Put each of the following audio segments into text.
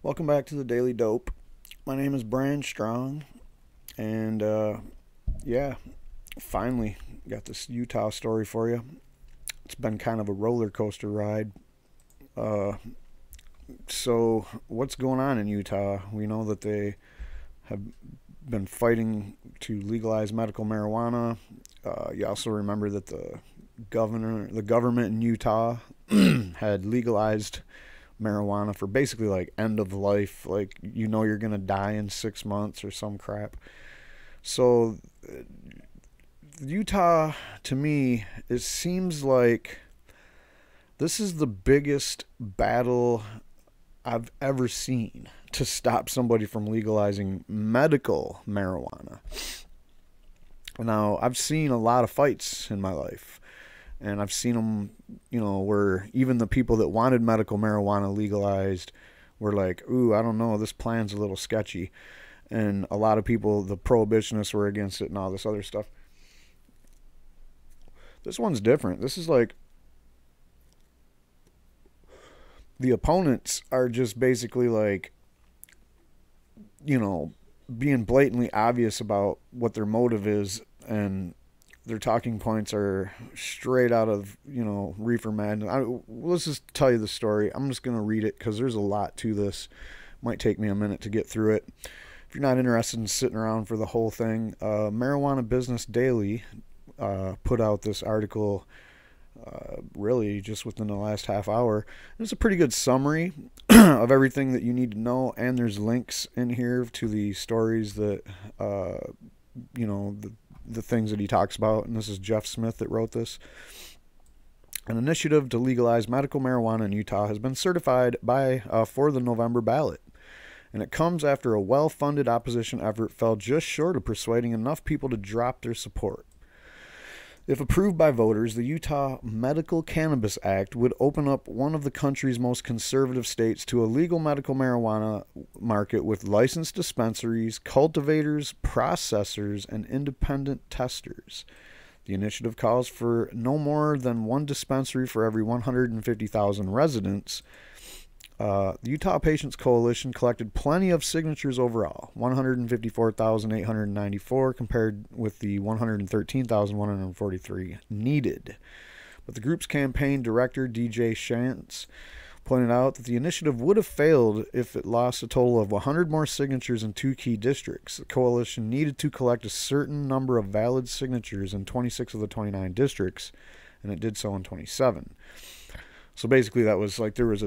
Welcome back to the Daily Dope. My name is Brian Strong, and yeah, finally got this Utah story for you. It's been kind of a roller coaster ride. Uh, so, what's going on in Utah? We know that they have been fighting to legalize medical marijuana. You also remember that the government in Utah had legalized marijuana for basically like end of life, like you're gonna die in 6 months or some crap. So Utah, to me, it seems like this is the biggest battle I've ever seen to stop somebody from legalizing medical marijuana. Now, I've seen a lot of fights in my life, and I've seen them, where even the people that wanted medical marijuana legalized were like, ooh, I don't know, this plan's a little sketchy. And a lot of people, the prohibitionists, were against it and all this other stuff. This one's different. This is like, the opponents are just basically like, being blatantly obvious about what their motive is, and their talking points are straight out of, Reefer Madness. Let's just tell you the story. I'm just going to read it because there's a lot to this. Might take me a minute to get through it. If you're not interested in sitting around for the whole thing, Marijuana Business Daily put out this article really just within the last half hour. It's a pretty good summary of everything that you need to know, and there's links in here to the stories that, the things that he talks about. And this is Jeff Smith that wrote this. An initiative to legalize medical marijuana in Utah has been certified for the November ballot, and it comes after a well-funded opposition effort fell just short of persuading enough people to drop their support. If approved by voters, the Utah Medical Cannabis Act would open up one of the country's most conservative states to a legal medical marijuana market with licensed dispensaries, cultivators, processors, and independent testers. The initiative calls for no more than one dispensary for every 150,000 residents. The Utah Patients Coalition collected plenty of signatures overall, 154,894 compared with the 113,143 needed. But the group's campaign director, DJ Shantz, pointed out that the initiative would have failed if it lost a total of 100 more signatures in two key districts. The coalition needed to collect a certain number of valid signatures in 26 of the 29 districts, and it did so in 27. So basically that was like there's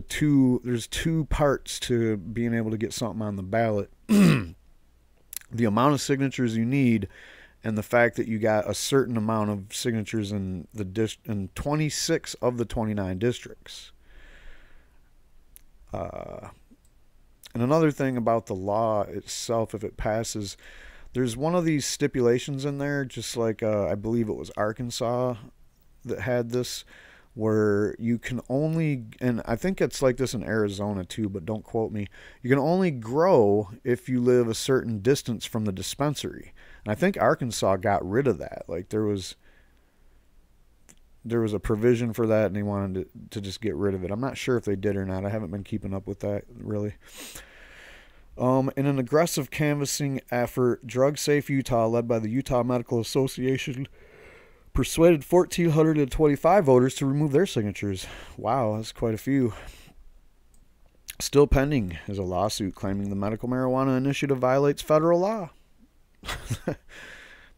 two parts to being able to get something on the ballot. The amount of signatures you need, and the fact that you got a certain amount of signatures in in 26 of the 29 districts. And another thing about the law itself, if it passes, there's one of these stipulations in there, just like I believe it was Arkansas that had this, where you can only, and I think it's like this in Arizona too, but don't quote me, you can only grow if you live a certain distance from the dispensary. And I think Arkansas got rid of that. Like there was a provision for that, and they wanted to just get rid of it. I'm not sure if they did or not. I haven't been keeping up with that really. In an aggressive canvassing effort, Drug Safe Utah, led by the Utah Medical Association, persuaded 1,425 voters to remove their signatures. Wow, that's quite a few. Still pending is a lawsuit claiming the medical marijuana initiative violates federal law. The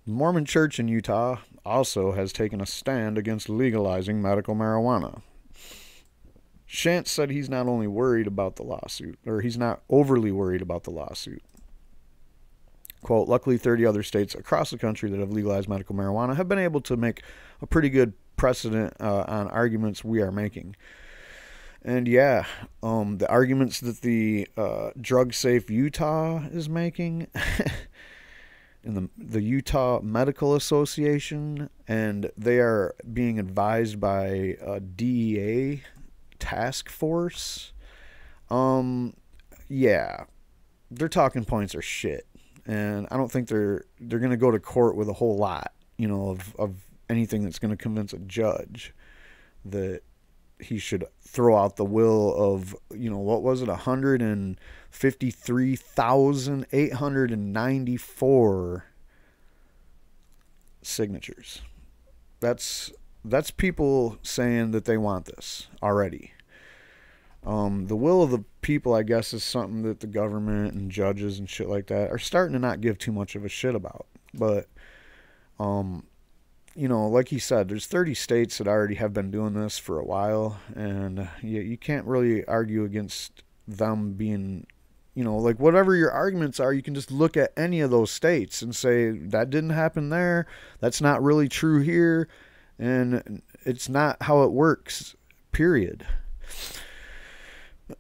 Mormon Church in Utah also has taken a stand against legalizing medical marijuana. Shantz said he's not only worried about the lawsuit, or he's not overly worried about the lawsuit. Quote, luckily 30 other states across the country that have legalized medical marijuana have been able to make a pretty good precedent on arguments we are making. And yeah, the arguments that the Drug Safe Utah is making in the Utah Medical Association, and they are being advised by a DEA task force. Yeah, their talking points are shit. And I don't think they're going to go to court with a whole lot, of anything that's going to convince a judge that he should throw out the will of, what was it, 153,894 signatures. That's people saying that they want this already. The will of the people, I guess, is something that the government and judges and shit like that are starting to not give too much of a shit about. But, like he said, there's 30 states that already have been doing this for a while, and you can't really argue against them being, like whatever your arguments are, you can just look at any of those states and say, that didn't happen there, that's not really true here, and it's not how it works, period.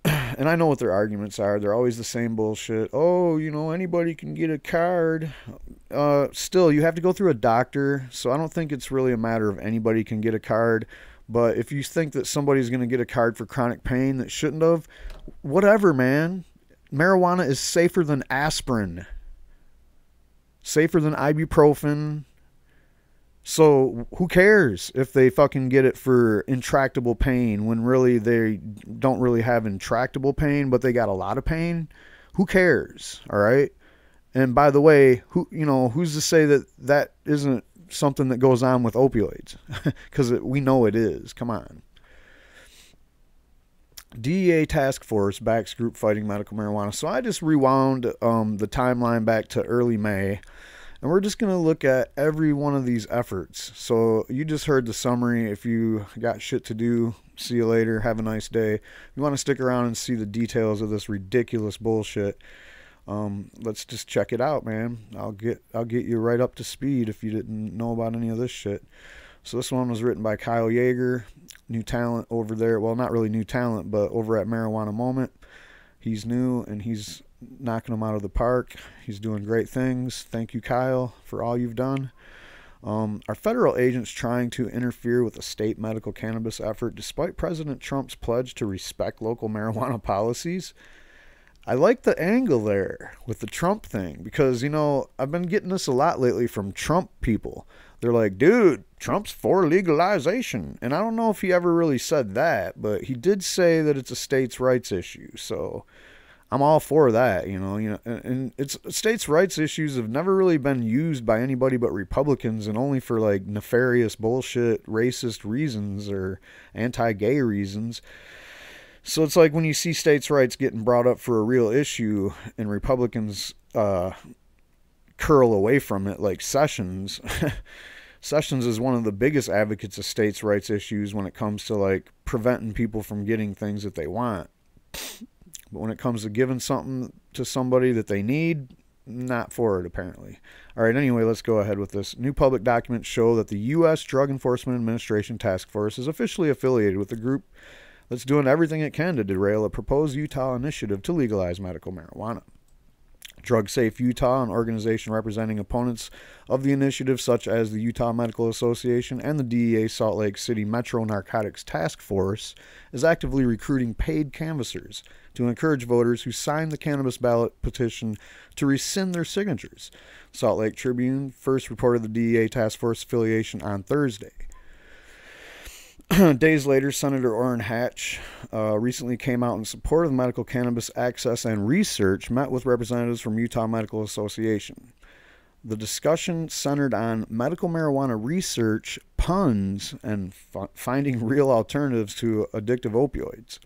And I know what their arguments are. They're always the same bullshit. Oh, anybody can get a card. Still, you have to go through a doctor, so I don't think it's really a matter of anybody can get a card. But if you think that somebody's going to get a card for chronic pain that shouldn't have, whatever, man. Marijuana is safer than aspirin. Safer than ibuprofen. So who cares if they fucking get it for intractable pain when really they don't really have intractable pain, but they got a lot of pain? Who cares? All right. And by the way, who's to say that that isn't something that goes on with opioids? Because we know it is. Come on. DEA task force backs group fighting medical marijuana. So I just rewound the timeline back to early May. And we're just going to look at every one of these efforts. So you just heard the summary. If you got shit to do, see you later. Have a nice day. If you want to stick around and see the details of this ridiculous bullshit, let's just check it out, man. I'll get you right up to speed if you didn't know about any of this shit. So this one was written by Kyle Yeager, new talent over there. Well, not really new talent, but over at Marijuana Moment. He's new and he's knocking them out of the park. He's doing great things. Thank you, Kyle, for all you've done. Are federal agents trying to interfere with a state medical cannabis effort despite President Trump's pledge to respect local marijuana policies? I like the angle there with the Trump thing because, I've been getting this a lot lately from Trump people. They're like, dude, Trump's for legalization. And I don't know if he ever really said that, but he did say that it's a states' rights issue. So I'm all for that, and it's states' rights issues have never really been used by anybody but Republicans and only for like nefarious bullshit, racist reasons or anti-gay reasons. So it's like when you see states' rights getting brought up for a real issue and Republicans curl away from it, like Sessions. Sessions is one of the biggest advocates of states' rights issues when it comes to like preventing people from getting things that they want. But when it comes to giving something to somebody that they need, not for it, apparently. All right, anyway, let's go ahead with this. New public documents show that the U.S. Drug Enforcement Administration Task Force is officially affiliated with the group that's doing everything it can to derail a proposed Utah initiative to legalize medical marijuana. Drug Safe Utah, an organization representing opponents of the initiative such as the Utah Medical Association and the DEA Salt Lake City Metro Narcotics Task Force, is actively recruiting paid canvassers to encourage voters who signed the cannabis ballot petition to rescind their signatures. Salt Lake Tribune first reported the DEA Task Force affiliation on Thursday. Days later, Senator Orrin Hatch recently came out in support of medical cannabis access and research, met with representatives from Utah Medical Association. The discussion centered on medical marijuana research, puns, and finding real alternatives to addictive opioids,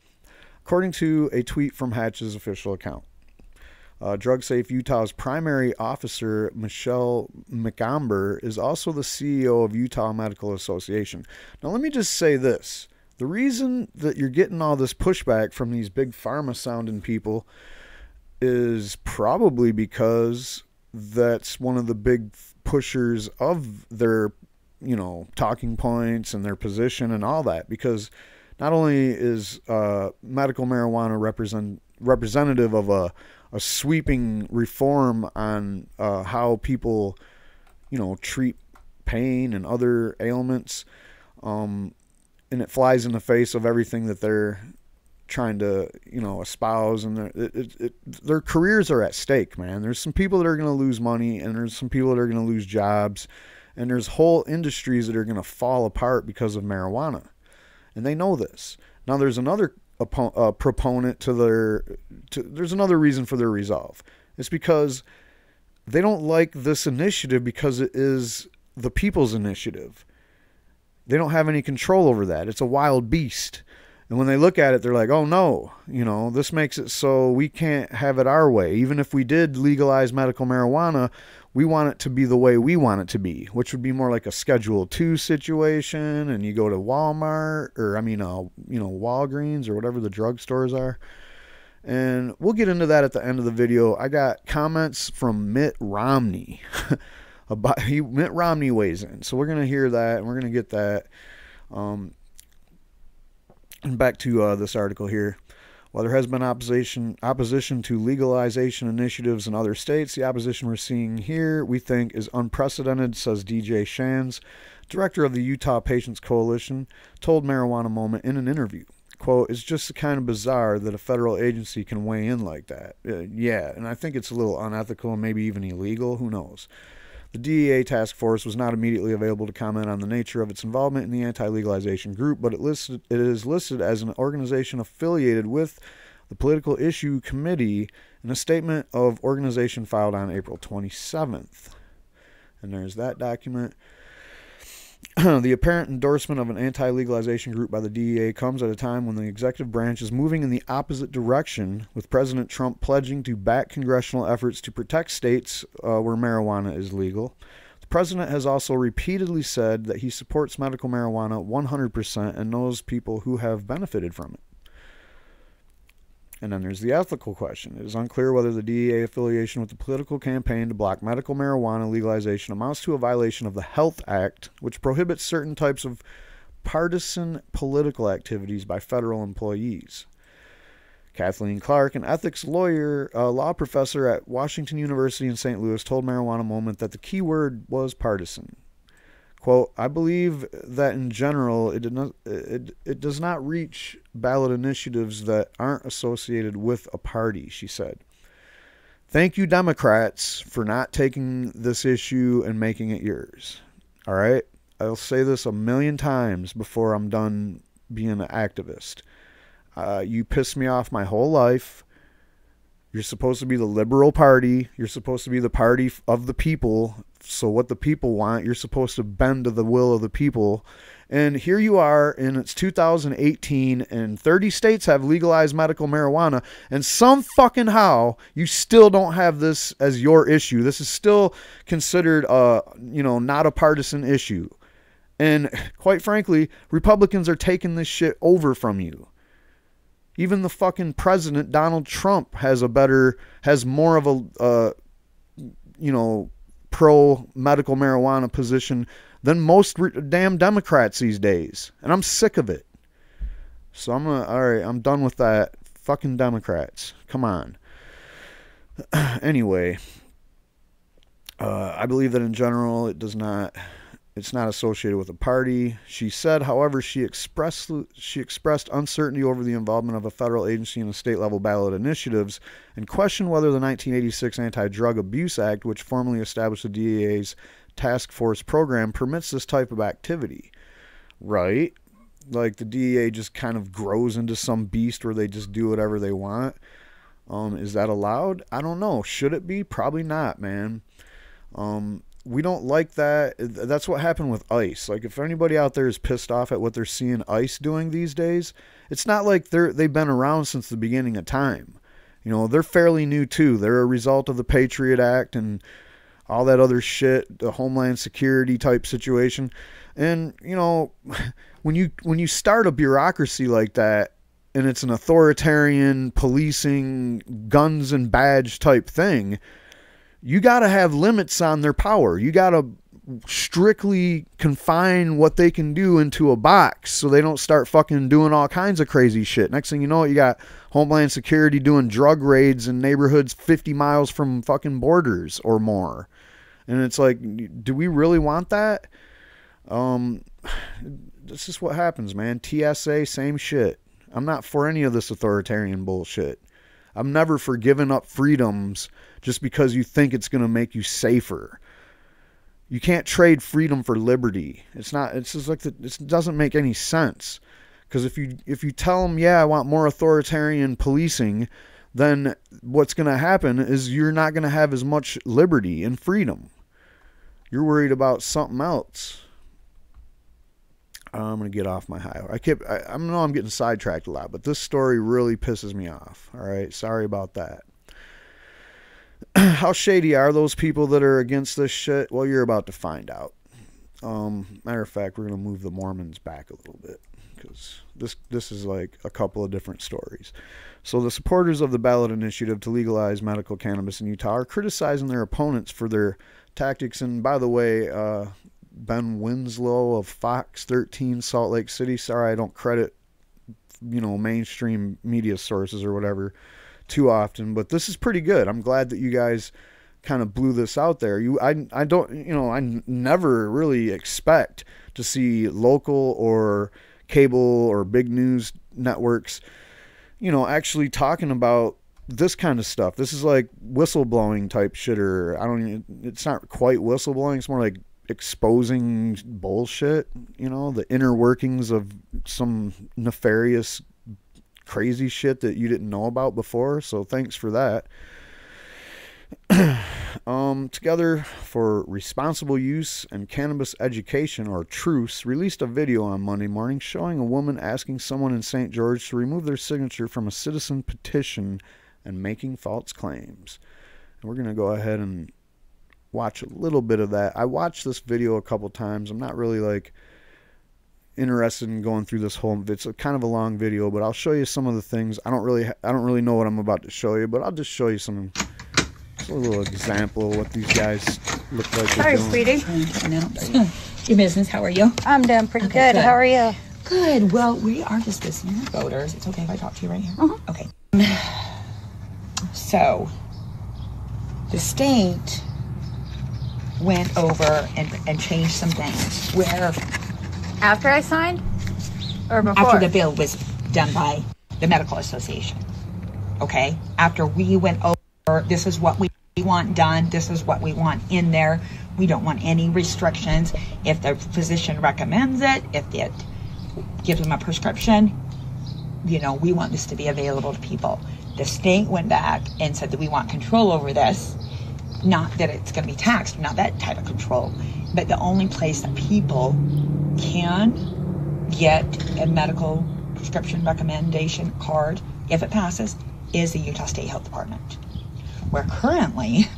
according to a tweet from Hatch's official account. Drug Safe Utah's primary officer, Michelle McAmber, is also the CEO of Utah Medical Association. Now, let me just say this. The reason that you're getting all this pushback from these big pharma-sounding people is probably because that's one of the big pushers of their, talking points and their position and all that. Because not only is medical marijuana representative of a sweeping reform on how people, treat pain and other ailments, and it flies in the face of everything that they're trying to, espouse, and their careers are at stake, man. There's some people that are going to lose money, and there's some people that are going to lose jobs, and there's whole industries that are going to fall apart because of marijuana, and they know this. Now there's another proponent to there's another reason for their resolve. It's because they don't like this initiative because it is the people's initiative. They don't have any control over that. It's a wild beast. And when they look at it, they're like, oh no, this makes it so we can't have it our way. Even if we did legalize medical marijuana, we want it to be the way we want it to be, which would be more like a Schedule II situation. And you go to Walmart or, Walgreens or whatever the drugstores are. And we'll get into that at the end of the video. I got comments from Mitt Romney. Mitt Romney weighs in. So we're going to hear that and we're going to get that. And back to this article here. While there has been opposition to legalization initiatives in other states, the opposition we're seeing here, we think, is unprecedented, says DJ Shands, director of the Utah Patients Coalition, told Marijuana Moment in an interview. Quote, it's just kind of bizarre that a federal agency can weigh in like that. Yeah, and I think it's a little unethical and maybe even illegal. Who knows? The DEA task force was not immediately available to comment on the nature of its involvement in the anti-legalization group, but it is listed as an organization affiliated with the Political Issue Committee in a statement of organization filed on April 27th. And there's that document. The apparent endorsement of an anti-legalization group by the DEA comes at a time when the executive branch is moving in the opposite direction, with President Trump pledging to back congressional efforts to protect states where marijuana is legal. The president has also repeatedly said that he supports medical marijuana 100% and knows people who have benefited from it. And then there's the ethical question. It is unclear whether the DEA affiliation with the political campaign to block medical marijuana legalization amounts to a violation of the Health Act, which prohibits certain types of partisan political activities by federal employees. Kathleen Clark, an ethics lawyer, law professor at Washington University in St. Louis, told Marijuana Moment that the key word was partisan. Quote, I believe that in general it does not reach ballot initiatives that aren't associated with a party, she said. Thank you, Democrats, for not taking this issue and making it yours. All right? I'll say this 1,000,000 times before I'm done being an activist. You pissed me off my whole life. You're supposed to be the liberal party. You're supposed to be the party of the people. So what the people want, you're supposed to bend to the will of the people. And here you are, and it's 2018, and 30 states have legalized medical marijuana, and some fucking how you still don't have this as your issue. This is still considered, not a partisan issue. And quite frankly, Republicans are taking this shit over from you. Even the fucking president, Donald Trump, has more of a, pro-medical marijuana position than most damn Democrats these days. And I'm sick of it. So I'm done with that. Fucking Democrats. Come on. Anyway, I believe that in general it's not associated with a party. She said, however, she expressed uncertainty over the involvement of a federal agency in the state-level ballot initiatives and questioned whether the 1986 Anti-Drug Abuse Act, which formally established the DEA's task force program, permits this type of activity. Right? Like the DEA just kind of grows into some beast where they just do whatever they want. Is that allowed? I don't know. Should it be? Probably not, man. We don't like that. That's what happened with ICE. Like, if anybody out there is pissed off at what they're seeing ICE doing these days, it's not like they've been around since the beginning of time. They're fairly new too. They're a result of the Patriot Act and all that other shit, the Homeland Security type situation. And, when you start a bureaucracy like that, and it's an authoritarian policing guns and badge type thing, you got to have limits on their power. You got to strictly confine what they can do into a box so they don't start fucking doing all kinds of crazy shit. Next thing you know, you got Homeland Security doing drug raids in neighborhoods 50 miles from fucking borders or more. And it's like, do we really want that? This is what happens, man. TSA, same shit. I'm not for any of this authoritarian bullshit. I'm never for giving up freedoms just because you think it's going to make you safer. You can't trade freedom for liberty. It doesn't make any sense. Because if you tell them, yeah, I want more authoritarian policing, then what's going to happen is you're not going to have as much liberty and freedom. You're worried about something else. I'm going to get off my high. I know I'm getting sidetracked a lot, but this story really pisses me off. All right, sorry about that. How shady are those people that are against this shit? Well, you're about to find out. Matter of fact, we're going to move the Mormons back a little bit, because this is like a couple of different stories. So the supporters of the ballot initiative to legalize medical cannabis in Utah are criticizing their opponents for their tactics. And by the way, Ben Winslow of Fox 13 Salt Lake City, sorry I don't credit, mainstream media sources or whatever too often, but this is pretty good. I'm glad that you guys kind of blew this out there. I never really expect to see local or cable or big news networks, actually talking about this kind of stuff. This is like whistleblowing type shit, or it's not quite whistleblowing. It's more like exposing bullshit, the inner workings of some nefarious, crazy shit that you didn't know about before. So thanks for that. Together for Responsible Use and Cannabis Education, or TRUCE, released a video on Monday morning showing a woman asking someone in St. George to remove their signature from a citizen petition and making false claims. And we're going to go ahead and watch a little bit of that. I watched this video a couple times. I'm not really interested in going through this whole. It's kind of a long video, but I'll show you some of the things. I don't really know what I'm about to show you, but I'll just show you some. A little example of what these guys look like. Sorry, sweetie. Your business, how are you? I'm doing pretty good. How are you? Good. Well, we are just listening to voters. It's okay if I talk to you right here? Okay. So, the state went over and changed some things where... After I signed? Or before? After the bill was done by the Medical Association. Okay? After we went over, this is what we want done, this is what we want in there. We don't want any restrictions. If the physician recommends it, if it gives them a prescription, we want this to be available to people. The state went back and said that we want control over this. Not that it's going to be taxed, not that type of control, but the only place that people can get a medical prescription recommendation card, if it passes, is the Utah State Health Department. Where currently,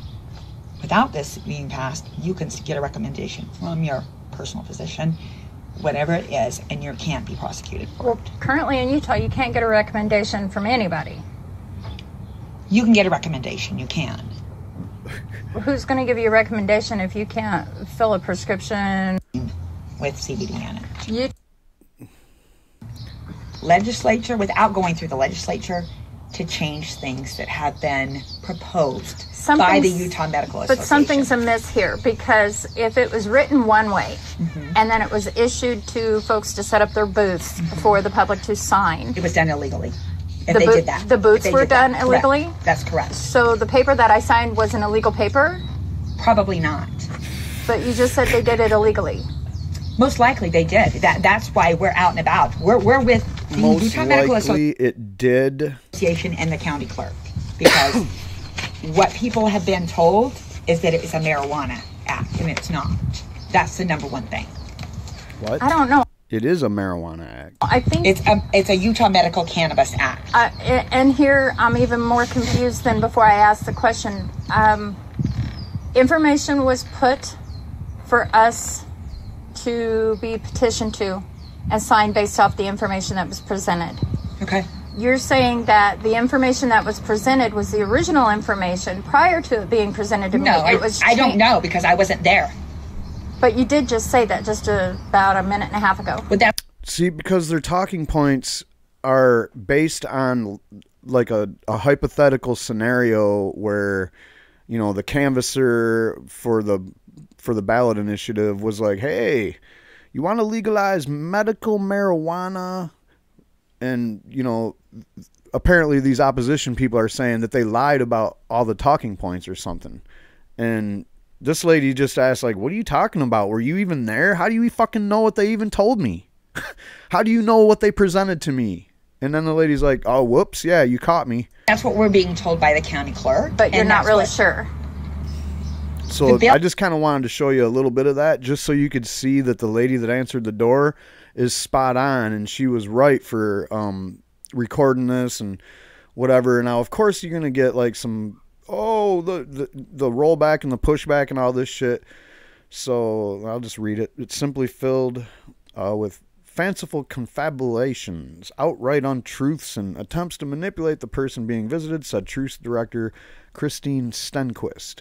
without this being passed, you can get a recommendation from your personal physician, whatever it is, and you can't be prosecuted for it. Currently in Utah, you can't get a recommendation from anybody. You can get a recommendation, you can. Who's going to give you a recommendation if you can't fill a prescription? With CBD in it. Legislature, without going through the legislature, to change things that have been proposed by the Utah Medical Association. But something's amiss here, because if it was written one way and then it was issued to folks to set up their booths for the public to sign. It was done illegally. If they did that. The booths were done illegally? Correct. That's correct. So the paper that I signed was an illegal paper? Probably not. But you just said they did it illegally. Most likely they did. That's why we're out and about. We're with the Utah Medical Association. It did. And the county clerk, because what people have been told is that it is a marijuana act, and it's not. That's the number one thing. What? I don't know. It is a marijuana act. I think it's a Utah Medical Cannabis Act. And here I'm even more confused than before I asked the question. Information was put for us to be petitioned to and signed based off the information that was presented. Okay. You're saying that the information that was presented was the original information prior to it being presented to me. No, I don't know, because I wasn't there. But you did just say that just about a minute and a half ago. See, because their talking points are based on like a hypothetical scenario where, the canvasser for the ballot initiative was like, hey, you want to legalize medical marijuana? And, apparently these opposition people are saying that they lied about all the talking points or something. And this lady just asked, like, what are you talking about? Were you even there? How do you fucking know what they even told me? How do you know what they presented to me? And then the lady's like, oh, whoops, yeah, you caught me. That's what we're being told by the county clerk. But you're not really sure. So I just kind of wanted to show you a little bit of that just so you could see that the lady that answered the door is spot on, and she was right for recording this and whatever. Now, of course, you're going to get like some, the rollback and the pushback and all this shit. So I'll just read it. It's simply filled with fanciful confabulations, outright untruths, and attempts to manipulate the person being visited, said Truth Director Christine Stenquist.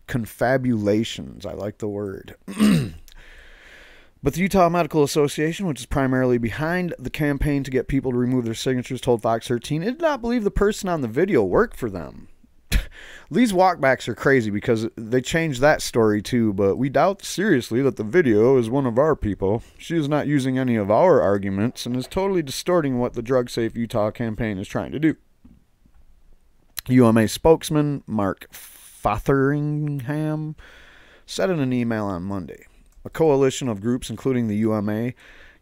Confabulations, I like the word. But the Utah Medical Association, which is primarily behind the campaign to get people to remove their signatures, told Fox 13 it did not believe the person on the video worked for them. These walkbacks are crazy because they changed that story too, but we doubt seriously that the video is one of our people. She is not using any of our arguments and is totally distorting what the Drug Safe Utah campaign is trying to do. UMA spokesman Mark Fotheringham said in an email on Monday, a coalition of groups including the UMA,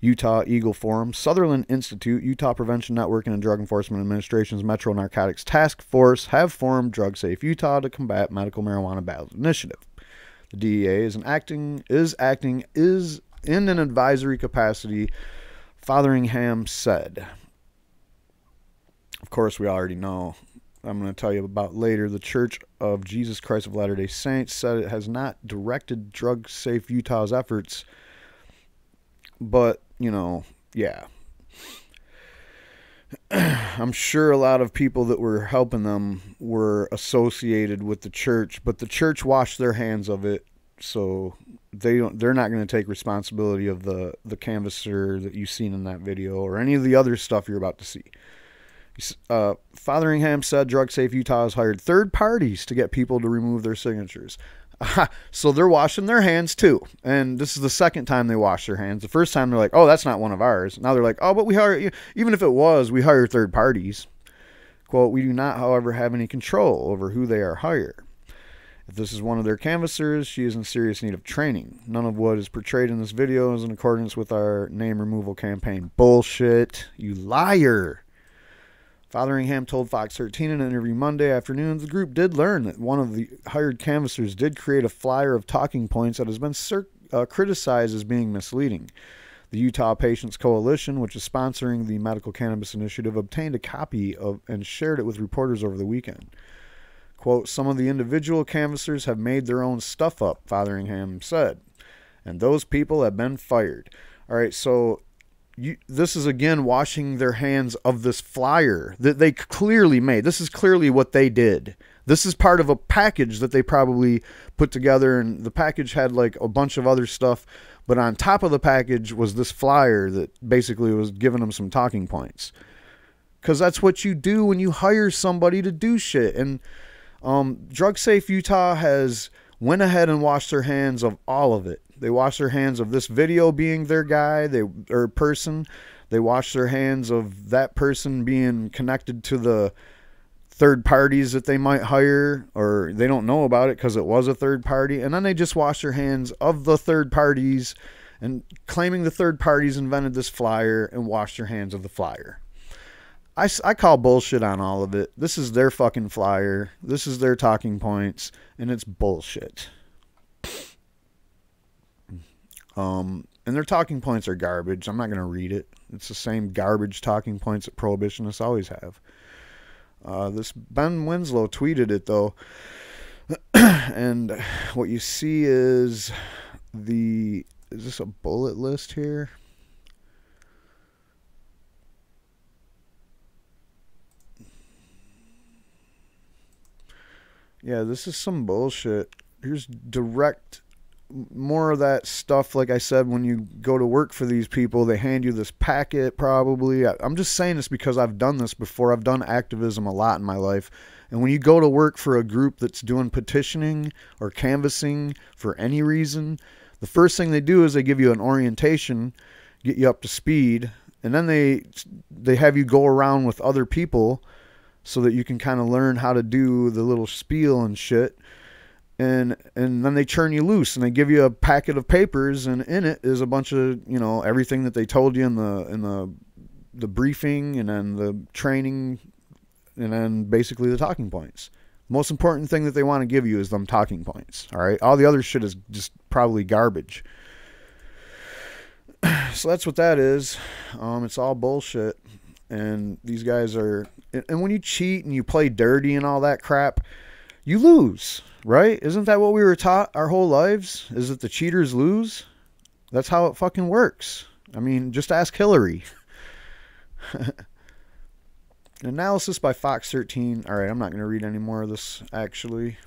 Utah Eagle Forum, Sutherland Institute, Utah Prevention Network, and Drug Enforcement Administration's Metro Narcotics Task Force have formed Drug Safe Utah to combat medical marijuana ballot initiative. The DEA is acting in an advisory capacity, Fotheringham said. Of course, we already know. I'm going to tell you about later. The Church of Jesus Christ of Latter-day Saints said it has not directed Drug Safe Utah's efforts, but, you know, yeah. I'm sure a lot of people that were helping them were associated with the church, but the church washed their hands of it, so they're not going to take responsibility of the canvasser that you've seen in that video or any of the other stuff you're about to see. Fotheringham said Drug Safe Utah has hired third parties to get people to remove their signatures. So they're washing their hands too. And this is the second time they wash their hands. The first time they're like, oh, that's not one of ours. Now they're like, oh, but we hire, even if it was, we hire third parties. Quote, we do not, however, have any control over who they are hired. If this is one of their canvassers, she is in serious need of training. None of what is portrayed in this video is in accordance with our name removal campaign. Bullshit. You liar. Fotheringham told Fox 13 in an interview Monday afternoon the group did learn that one of the hired canvassers did create a flyer of talking points that has been criticized as being misleading. The Utah Patients Coalition, which is sponsoring the Medical Cannabis Initiative, obtained a copy of and shared it with reporters over the weekend. Quote, some of the individual canvassers have made their own stuff up, Fotheringham said, and those people have been fired. All right, so this is again washing their hands of this flyer that they clearly made. This is clearly what they did. This is part of a package that they probably put together, and the package had like a bunch of other stuff, but on top of the package was this flyer that basically was giving them some talking points. Because that's what you do when you hire somebody to do shit. And Drug Safe Utah has went ahead and washed their hands of all of it. They washed their hands of this video being their guy, or person. They washed their hands of that person being connected to the third parties that they might hire, or they don't know about it because it was a third party. And then they just washed their hands of the third parties and claiming the third parties invented this flyer and washed their hands of the flyer. I call bullshit on all of it. This is their fucking flyer. This is their talking points, and it's bullshit. And their talking points are garbage. I'm not going to read it. It's the same garbage talking points that prohibitionists always have. This Ben Winslow tweeted it, though. And what you see is is this a bullet list here? Yeah, this is some bullshit. Here's direct, more of that stuff. Like I said, when you go to work for these people, they hand you this packet probably. I'm just saying this because I've done this before. I've done activism a lot in my life. And when you go to work for a group that's doing petitioning or canvassing for any reason, the first thing they do is they give you an orientation, get you up to speed, and then they have you go around with other people so that you can kind of learn how to do the little spiel and shit. and then they turn you loose and they give you a packet of papers, and in it is a bunch of, you know, everything that they told you in the briefing, and then the training, and then basically the talking points. Most important thing that they want to give you is them talking points. All right, all the other shit is just probably garbage. So that's what that is. It's all bullshit, and these guys are. And when you cheat and you play dirty and all that crap, you lose, right? Isn't that what we were taught our whole lives? Is that the cheaters lose? That's how it fucking works. I mean, just ask Hillary. Analysis by Fox 13. All right, I'm not going to read any more of this, actually,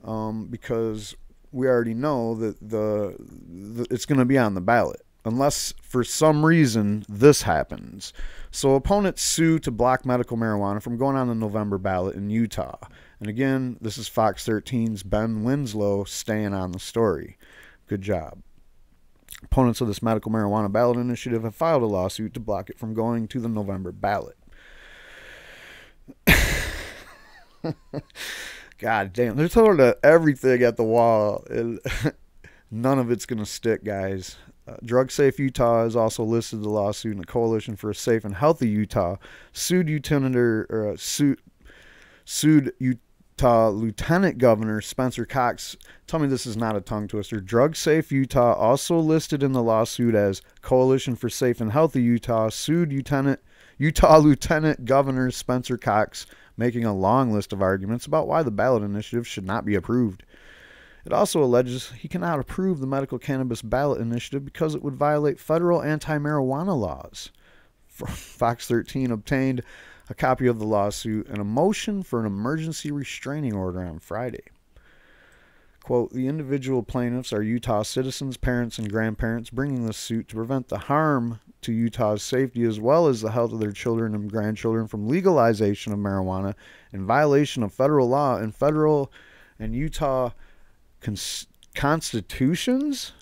because we already know that it's going to be on the ballot, unless for some reason this happens. So opponents sue to block medical marijuana from going on the November ballot in Utah. And again, this is Fox 13's Ben Winslow staying on the story. Good job. Opponents of this medical marijuana ballot initiative have filed a lawsuit to block it from going to the November ballot. God damn, they're throwing everything at the wall, and none of it's going to stick, guys. Drug Safe Utah has also listed the lawsuit, and the Coalition for a Safe and Healthy Utah sued Utah Lieutenant Governor Spencer Cox. Tell me this is not a tongue twister. Drug Safe Utah, also listed in the lawsuit as Coalition for Safe and Healthy Utah, sued Utah Lieutenant Governor Spencer Cox, making a long list of arguments about why the ballot initiative should not be approved. It also alleges he cannot approve the medical cannabis ballot initiative because it would violate federal anti-marijuana laws. Fox 13 obtained a copy of the lawsuit and a motion for an emergency restraining order on Friday. Quote, the individual plaintiffs are Utah citizens, parents, and grandparents bringing this suit to prevent the harm to Utah's safety as well as the health of their children and grandchildren from legalization of marijuana in violation of federal law and federal and Utah constitutions?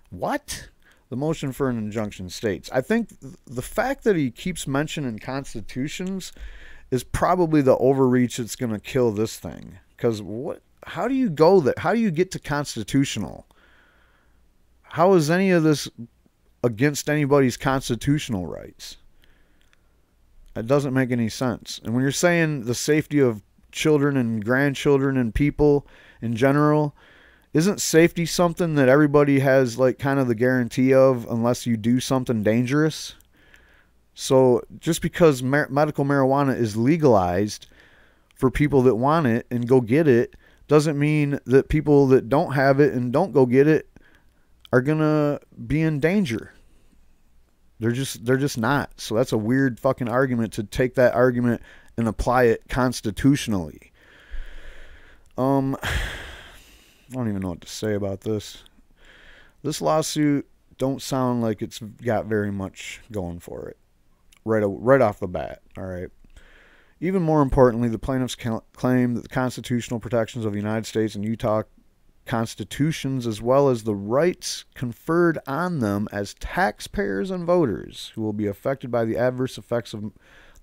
What? The motion for an injunction states. I think the fact that he keeps mentioning constitutions is probably the overreach that's going to kill this thing. Because what? How do you go there? How do you get to constitutional? How is any of this against anybody's constitutional rights? It doesn't make any sense. And when you're saying the safety of children and grandchildren and people in general, isn't safety something that everybody has like kind of the guarantee of unless you do something dangerous? So just because medical marijuana is legalized for people that want it and go get it, doesn't mean that people that don't have it and don't go get it are going to be in danger. They're just not. So that's a weird fucking argument to take that argument and apply it constitutionally. I don't even know what to say about this. This lawsuit don't sound like it's got very much going for it. Right off the bat, all right? Even more importantly, the plaintiffs claim that the constitutional protections of the United States and Utah constitutions, as well as the rights conferred on them as taxpayers and voters who will be affected by the adverse effects of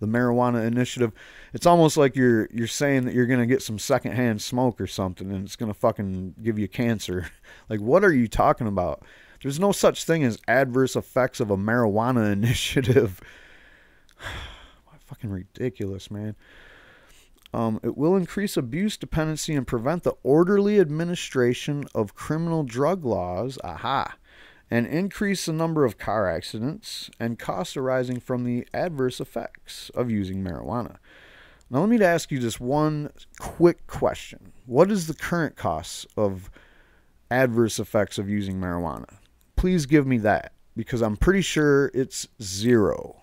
the marijuana initiative. It's almost like you're saying that you're going to get some secondhand smoke or something and it's going to fucking give you cancer. Like, what are you talking about? There's no such thing as adverse effects of a marijuana initiative. Fucking ridiculous, man. It will increase abuse, dependency, and prevent the orderly administration of criminal drug laws. Aha. And increase the number of car accidents and costs arising from the adverse effects of using marijuana. Now, let me ask you just one quick question. What is the current costs of adverse effects of using marijuana? Please give me that, because I'm pretty sure it's zero.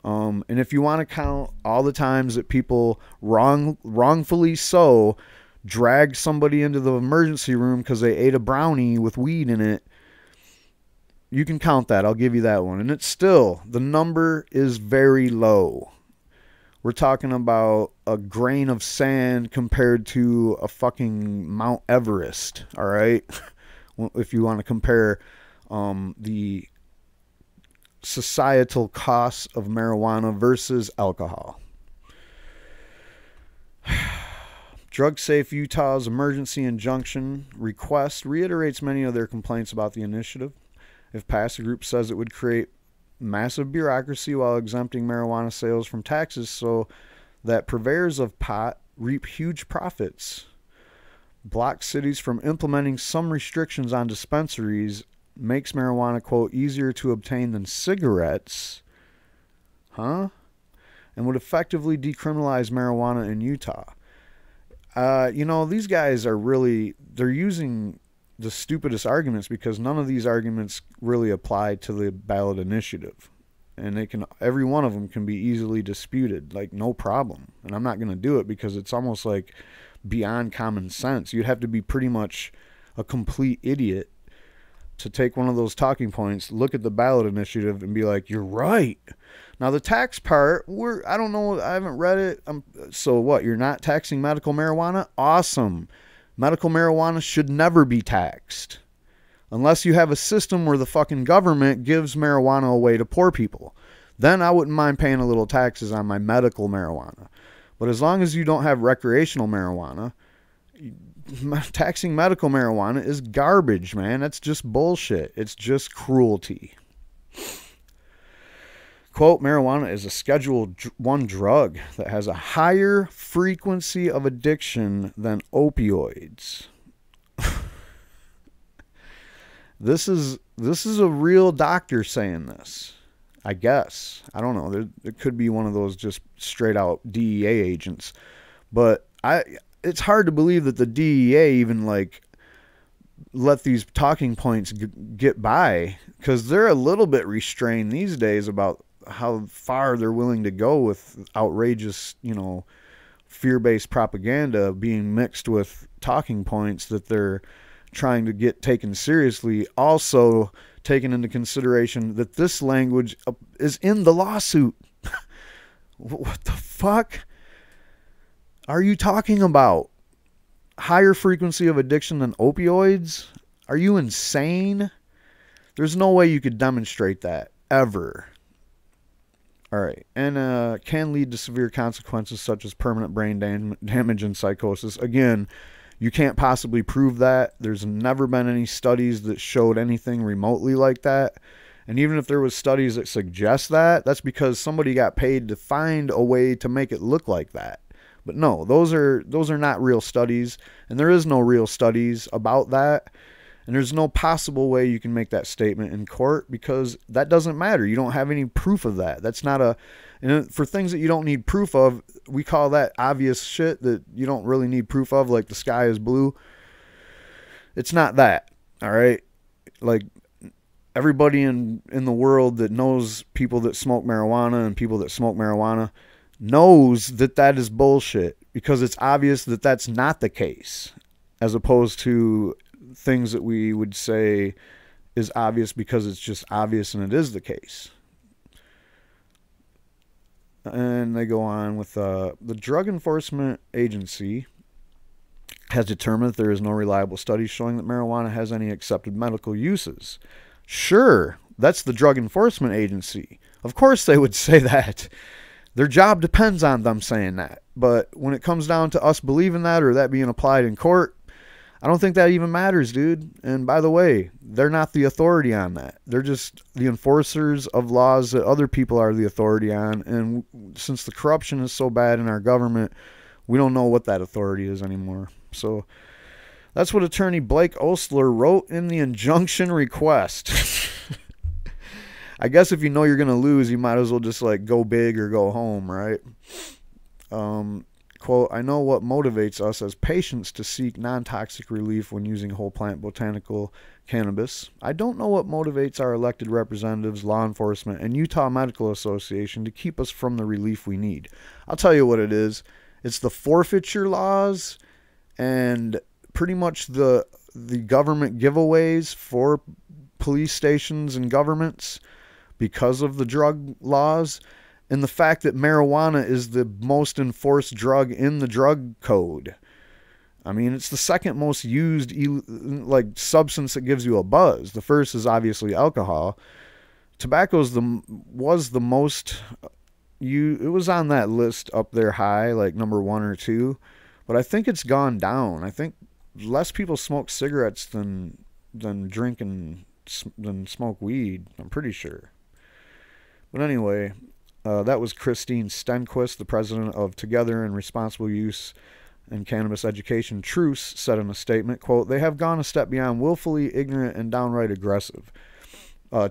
And if you want to count all the times that people wrongfully so dragged somebody into the emergency room because they ate a brownie with weed in it, you can count that. I'll give you that one. And it's still, the number is very low. We're talking about a grain of sand compared to a fucking Mount Everest, all right? If you want to compare the societal costs of marijuana versus alcohol. Drug Safe Utah's emergency injunction request reiterates many of their complaints about the initiative. If passed, the group says it would create massive bureaucracy while exempting marijuana sales from taxes so that purveyors of pot reap huge profits. Block cities from implementing some restrictions on dispensaries, makes marijuana, quote, easier to obtain than cigarettes, and would effectively decriminalize marijuana in Utah. These guys are they're using the stupidest arguments because none of these arguments really apply to the ballot initiative. And every one of them can be easily disputed, like no problem. And I'm not going to do it because it's almost like beyond common sense. You'd have to be pretty much a complete idiot to take one of those talking points, look at the ballot initiative, and be like, you're right. Now, the tax part, I don't know, I haven't read it. So what, you're not taxing medical marijuana? Awesome. Medical marijuana should never be taxed. Unless you have a system where the fucking government gives marijuana away to poor people. Then I wouldn't mind paying a little taxes on my medical marijuana. But as long as you don't have recreational marijuana, taxing medical marijuana is garbage, man. That's just bullshit. It's just cruelty. Quote, marijuana is a Schedule I drug that has a higher frequency of addiction than opioids. This is a real doctor saying this, I guess. I don't know. It could be one of those just straight out DEA agents. But it's hard to believe that the DEA even let these talking points get by, because they're a little bit restrained these days about how far they're willing to go with outrageous, fear-based propaganda being mixed with talking points that they're trying to get taken seriously. Also taking into consideration that this language is in the lawsuit. What the fuck are you talking about? Higher frequency of addiction than opioids? Are you insane? There's no way you could demonstrate that ever. All right, and can lead to severe consequences such as permanent brain damage and psychosis. Again, you can't possibly prove that. There's never been any studies that showed anything remotely like that. And even if there was studies that suggest that, that's because somebody got paid to find a way to make it look like that. But no, those are not real studies, and there is no real studies about that. And there's no possible way you can make that statement in court because that doesn't matter. You don't have any proof of that. That's not and for things that you don't need proof of, we call that obvious shit that you don't really need proof of, like the sky is blue. It's not that, all right? Like, everybody in the world that knows people that smoke marijuana and people that smoke marijuana knows that is bullshit because it's obvious that that's not the case, as opposed to things that we would say is obvious because it's just obvious and it is the case. And they go on with the Drug Enforcement Agency has determined that there is no reliable studies showing that marijuana has any accepted medical uses. Sure, that's the Drug Enforcement Agency. Of course they would say that. Their job depends on them saying that. But when it comes down to us believing that or that being applied in court, I don't think that even matters, dude. And by the way, they're not the authority on that. They're just the enforcers of laws that other people are the authority on. And since the corruption is so bad in our government, we don't know what that authority is anymore. So that's what Attorney Blake Osler wrote in the injunction request. I guess if you know you're going to lose, you might as well just go big or go home, right? Quote, I know what motivates us as patients to seek non-toxic relief when using whole plant botanical cannabis. I don't know what motivates our elected representatives, law enforcement, and Utah Medical Association to keep us from the relief we need. I'll tell you what it is. It's the forfeiture laws and pretty much the government giveaways for police stations and governments because of the drug laws. And the fact that marijuana is the most enforced drug in the drug code. I mean, it's the second most used substance that gives you a buzz. The first is obviously alcohol. Tobacco was the most it was on that list up there high, like number 1 or 2. But I think it's gone down. I think less people smoke cigarettes than drink and than smoke weed. I'm pretty sure. But anyway, that was Christine Stenquist, the president of Together in Responsible Use and Cannabis Education Truce, said in a statement, quote, "They have gone a step beyond willfully ignorant and downright aggressive.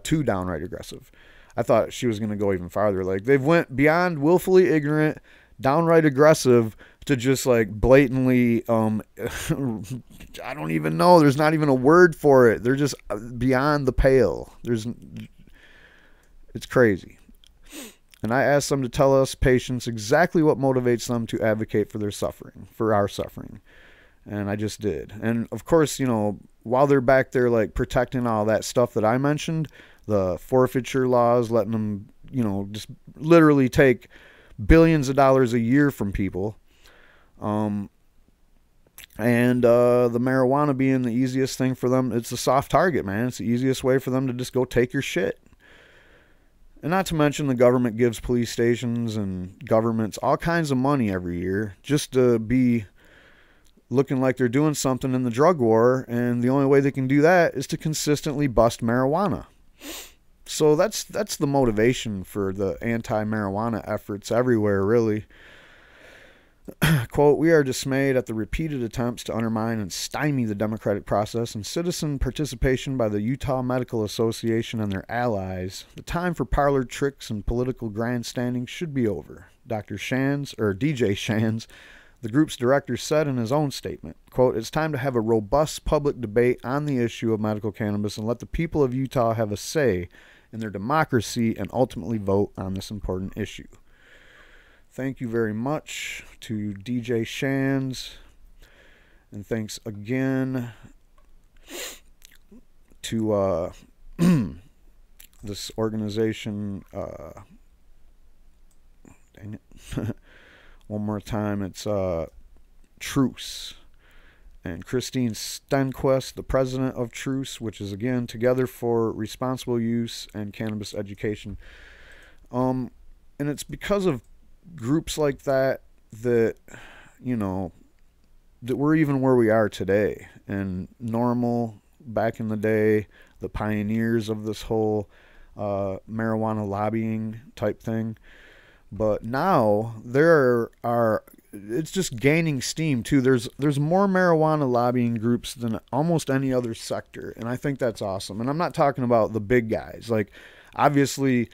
Too downright aggressive." I thought she was going to go even farther. Like, they've went beyond willfully ignorant, downright aggressive, to just like blatantly, I don't even know. There's not even a word for it. They're just beyond the pale. It's crazy. And I asked them to tell us patients exactly what motivates them to advocate for their suffering, for our suffering. And I just did. And of course, you know, while they're back there like protecting all that stuff that I mentioned, the forfeiture laws, letting them, you know, just literally take billions of dollars a year from people. And the marijuana being the easiest thing for them, it's a soft target, man. It's the easiest way for them to just go take your shit. And not to mention the government gives police stations and governments all kinds of money every year just to be looking like they're doing something in the drug war, and the only way they can do that is to consistently bust marijuana. So that's the motivation for the anti-marijuana efforts everywhere, really. Quote, "We are dismayed at the repeated attempts to undermine and stymie the democratic process and citizen participation by the Utah Medical Association and their allies. The time for parlor tricks and political grandstanding should be over," Dr. Shands, or DJ Shands, the group's director, said in his own statement. Quote, "It's time to have a robust public debate on the issue of medical cannabis and let the people of Utah have a say in their democracy and ultimately vote on this important issue." Thank you very much to DJ Shands. And thanks again to this organization. Dang it. One more time. It's Truce. And Christine Stenquist, the president of Truce, which is, again, Together for Responsible Use and Cannabis Education. And it's because of groups like that, you know, that we're even where we are today. And Normal, back in the day, the pioneers of this whole marijuana lobbying type thing. But now it's just gaining steam too. There's more marijuana lobbying groups than almost any other sector, and I think that's awesome. And I'm not talking about the big guys. Like, obviously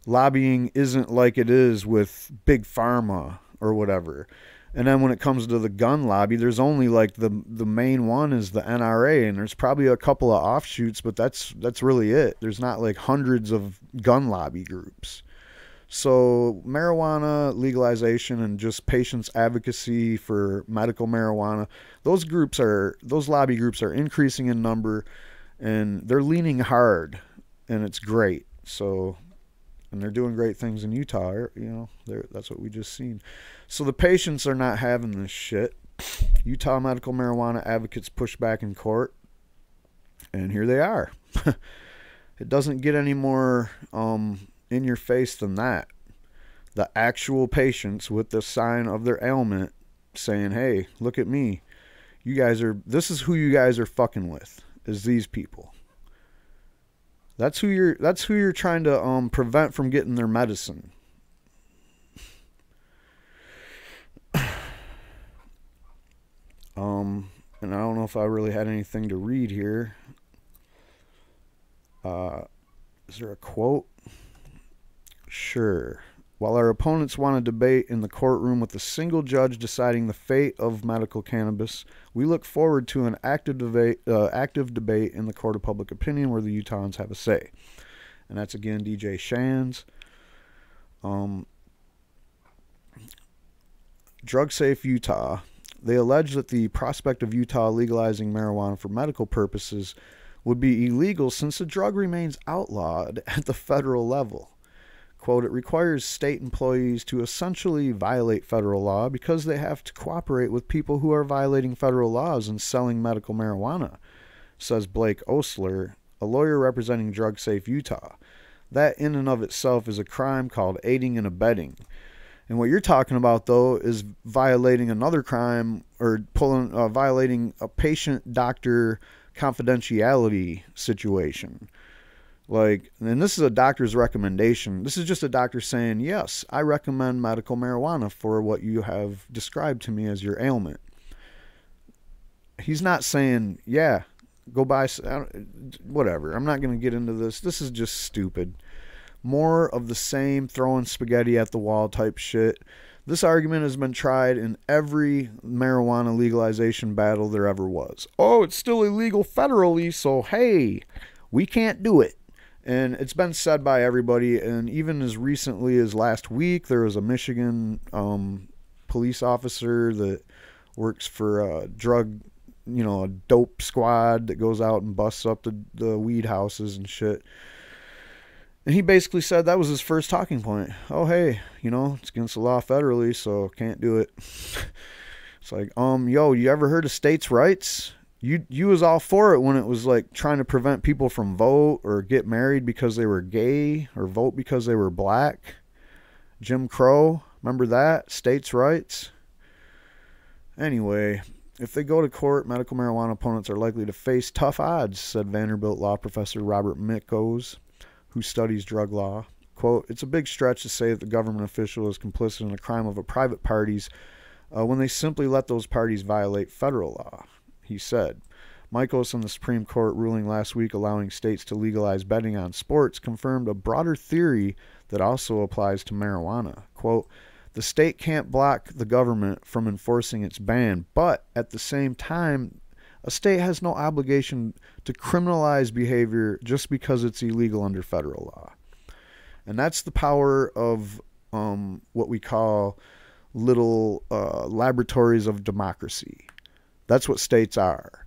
lobbying isn't like it is with big pharma or whatever. And then when it comes to the gun lobby, there's only like the main one is the NRA, and there's probably a couple of offshoots, but that's really it. There's not like hundreds of gun lobby groups. So marijuana legalization and just patients' advocacy for medical marijuana, those lobby groups are increasing in number, and they're leaning hard, and it's great. So, and they're doing great things in Utah, you know, that's what we just seen. So the patients are not having this shit. Utah medical marijuana advocates push back in court, and here they are. It doesn't get any more in your face than that. The actual patients with the sign of their ailment saying, "Hey, look at me. This is who you guys are fucking with, is these people." That's who you're trying to prevent from getting their medicine. And I don't know if I really had anything to read here. Is there a quote? Sure. "While our opponents want to debate in the courtroom with a single judge deciding the fate of medical cannabis, we look forward to an active debate in the court of public opinion where the Utahns have a say." And that's, again, DJ Shands. Drug Safe Utah. They allege that the prospect of Utah legalizing marijuana for medical purposes would be illegal since the drug remains outlawed at the federal level. Quote, "It requires state employees to essentially violate federal law because they have to cooperate with people who are violating federal laws and selling medical marijuana," says Blake Osler, a lawyer representing Drug Safe Utah. "That in and of itself is a crime called aiding and abetting. And what you're talking about, though, is violating another crime, or violating a patient-doctor confidentiality situation. Like, and this is a doctor's recommendation. This is just a doctor saying, yes, I recommend medical marijuana for what you have described to me as your ailment. He's not saying, yeah, go buy, whatever. I'm not going to get into this. This is just stupid. More of the same, throwing spaghetti at the wall type shit. This argument has been tried in every marijuana legalization battle there ever was. Oh, it's still illegal federally, so hey, we can't do it. And it's been said by everybody, and even as recently as last week, there was a Michigan police officer that works for a drug, a dope squad that goes out and busts up the weed houses and shit. And he basically said that was his first talking point. Oh, hey, it's against the law federally, so can't do it. It's like, you ever heard of states' rights? You was all for it when it was like trying to prevent people from vote or get married because they were gay or vote because they were black. Jim Crow, remember that? States' rights. Anyway, if they go to court, medical marijuana opponents are likely to face tough odds, said Vanderbilt law professor Robert Mickos, who studies drug law. Quote, it's a big stretch to say that the government official is complicit in a crime of a private party's when they simply let those parties violate federal law, he said. Mickos in the Supreme Court ruling last week allowing states to legalize betting on sports confirmed a broader theory that also applies to marijuana. Quote, the state can't block the government from enforcing its ban, but at the same time, a state has no obligation to criminalize behavior just because it's illegal under federal law. And that's the power of what we call little laboratories of democracy. That's what states are.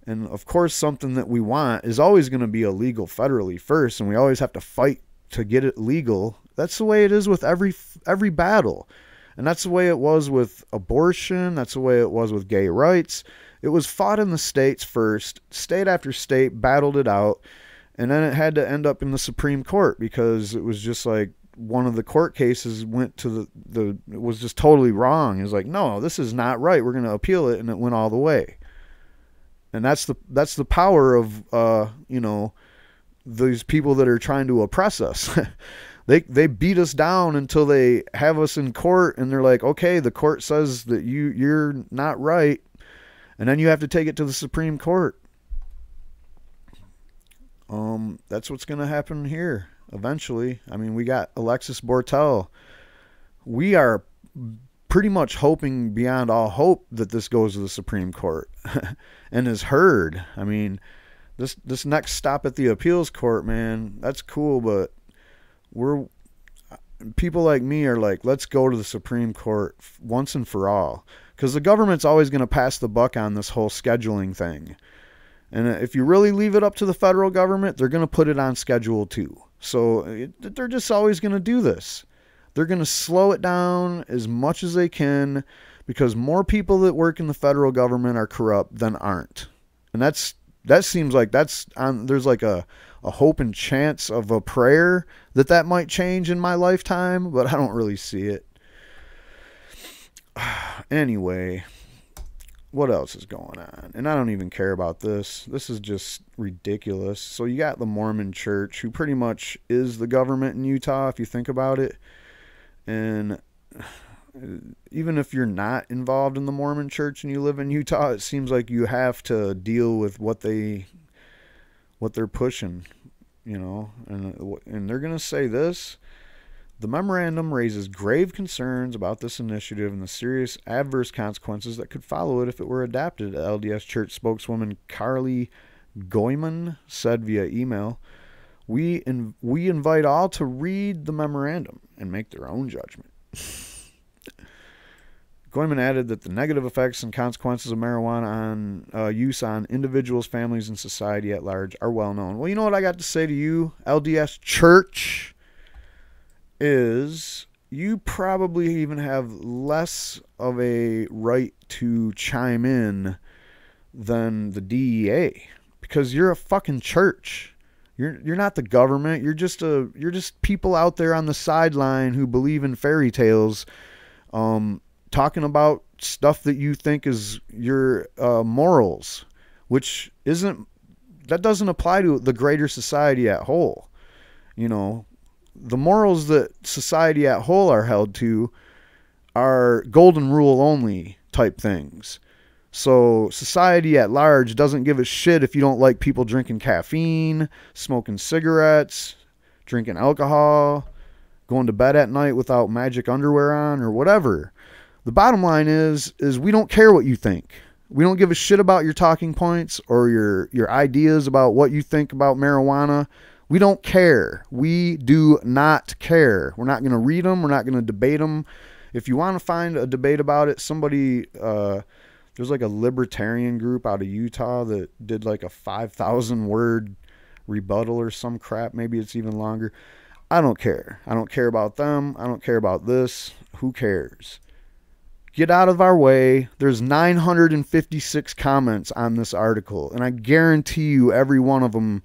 And of course, something that we want is always going to be illegal federally first, and we always have to fight to get it legal. That's the way it is with every battle. And that's the way it was with abortion. That's the way it was with gay rights. It was fought in the states first. State after state battled it out. And then it had to end up in the Supreme Court because it was just like one of the court cases went to it was just totally wrong. It was like, no, this is not right. We're going to appeal it. And it went all the way. And that's the power of, these people that are trying to oppress us. They beat us down until they have us in court, and they're like, okay, the court says that you're not right, and then you have to take it to the Supreme Court. That's what's going to happen here eventually. I mean, we got Alexis Bortel. We are pretty much hoping beyond all hope that this goes to the Supreme Court and is heard. I mean, this next stop at the appeals court, man, that's cool, but people like me are like, let's go to the Supreme Court once and for all, because the government's always going to pass the buck on this whole scheduling thing. And if you really leave it up to the federal government, they're going to put it on Schedule 2. So they're just always going to do this. They're going to slow it down as much as they can because more people that work in the federal government are corrupt than aren't. And that seems like there's like a hope and chance of a prayer that might change in my lifetime, but I don't really see it. Anyway, what else is going on? And I don't even care about this. This is just ridiculous. So you got the Mormon Church, who pretty much is the government in Utah, if you think about it. And even if you're not involved in the Mormon Church and you live in Utah, it seems like you have to deal with what they're pushing, and they're going to say this. The memorandum raises grave concerns about this initiative and the serious adverse consequences that could follow it if it were adopted, LDS Church spokeswoman Carly Goyman said via email. We invite all to read the memorandum and make their own judgment. Goyman added that the negative effects and consequences of marijuana use on individuals, families, and society at large are well known. Well, you know what I got to say to you, LDS Church, is you probably even have less of a right to chime in than the DEA because you're a fucking church. You're not the government. You're just people out there on the sideline who believe in fairy tales, talking about stuff that you think is your morals, which that doesn't apply to the greater society at whole. You know, the morals that society at whole are held to are golden rule only type things. So society at large doesn't give a shit if you don't like people drinking caffeine, smoking cigarettes, drinking alcohol, going to bed at night without magic underwear on, or whatever. The bottom line is we don't care what you think. We don't give a shit about your talking points or your ideas about what you think about marijuana. We don't care. We do not care. We're not going to read them. We're not going to debate them. If you want to find a debate about it, there's like a libertarian group out of Utah that did like a 5,000 word rebuttal or some crap. Maybe it's even longer. I don't care. I don't care about them. I don't care about this. Who cares? Get out of our way. There's 956 comments on this article, and I guarantee you every one of them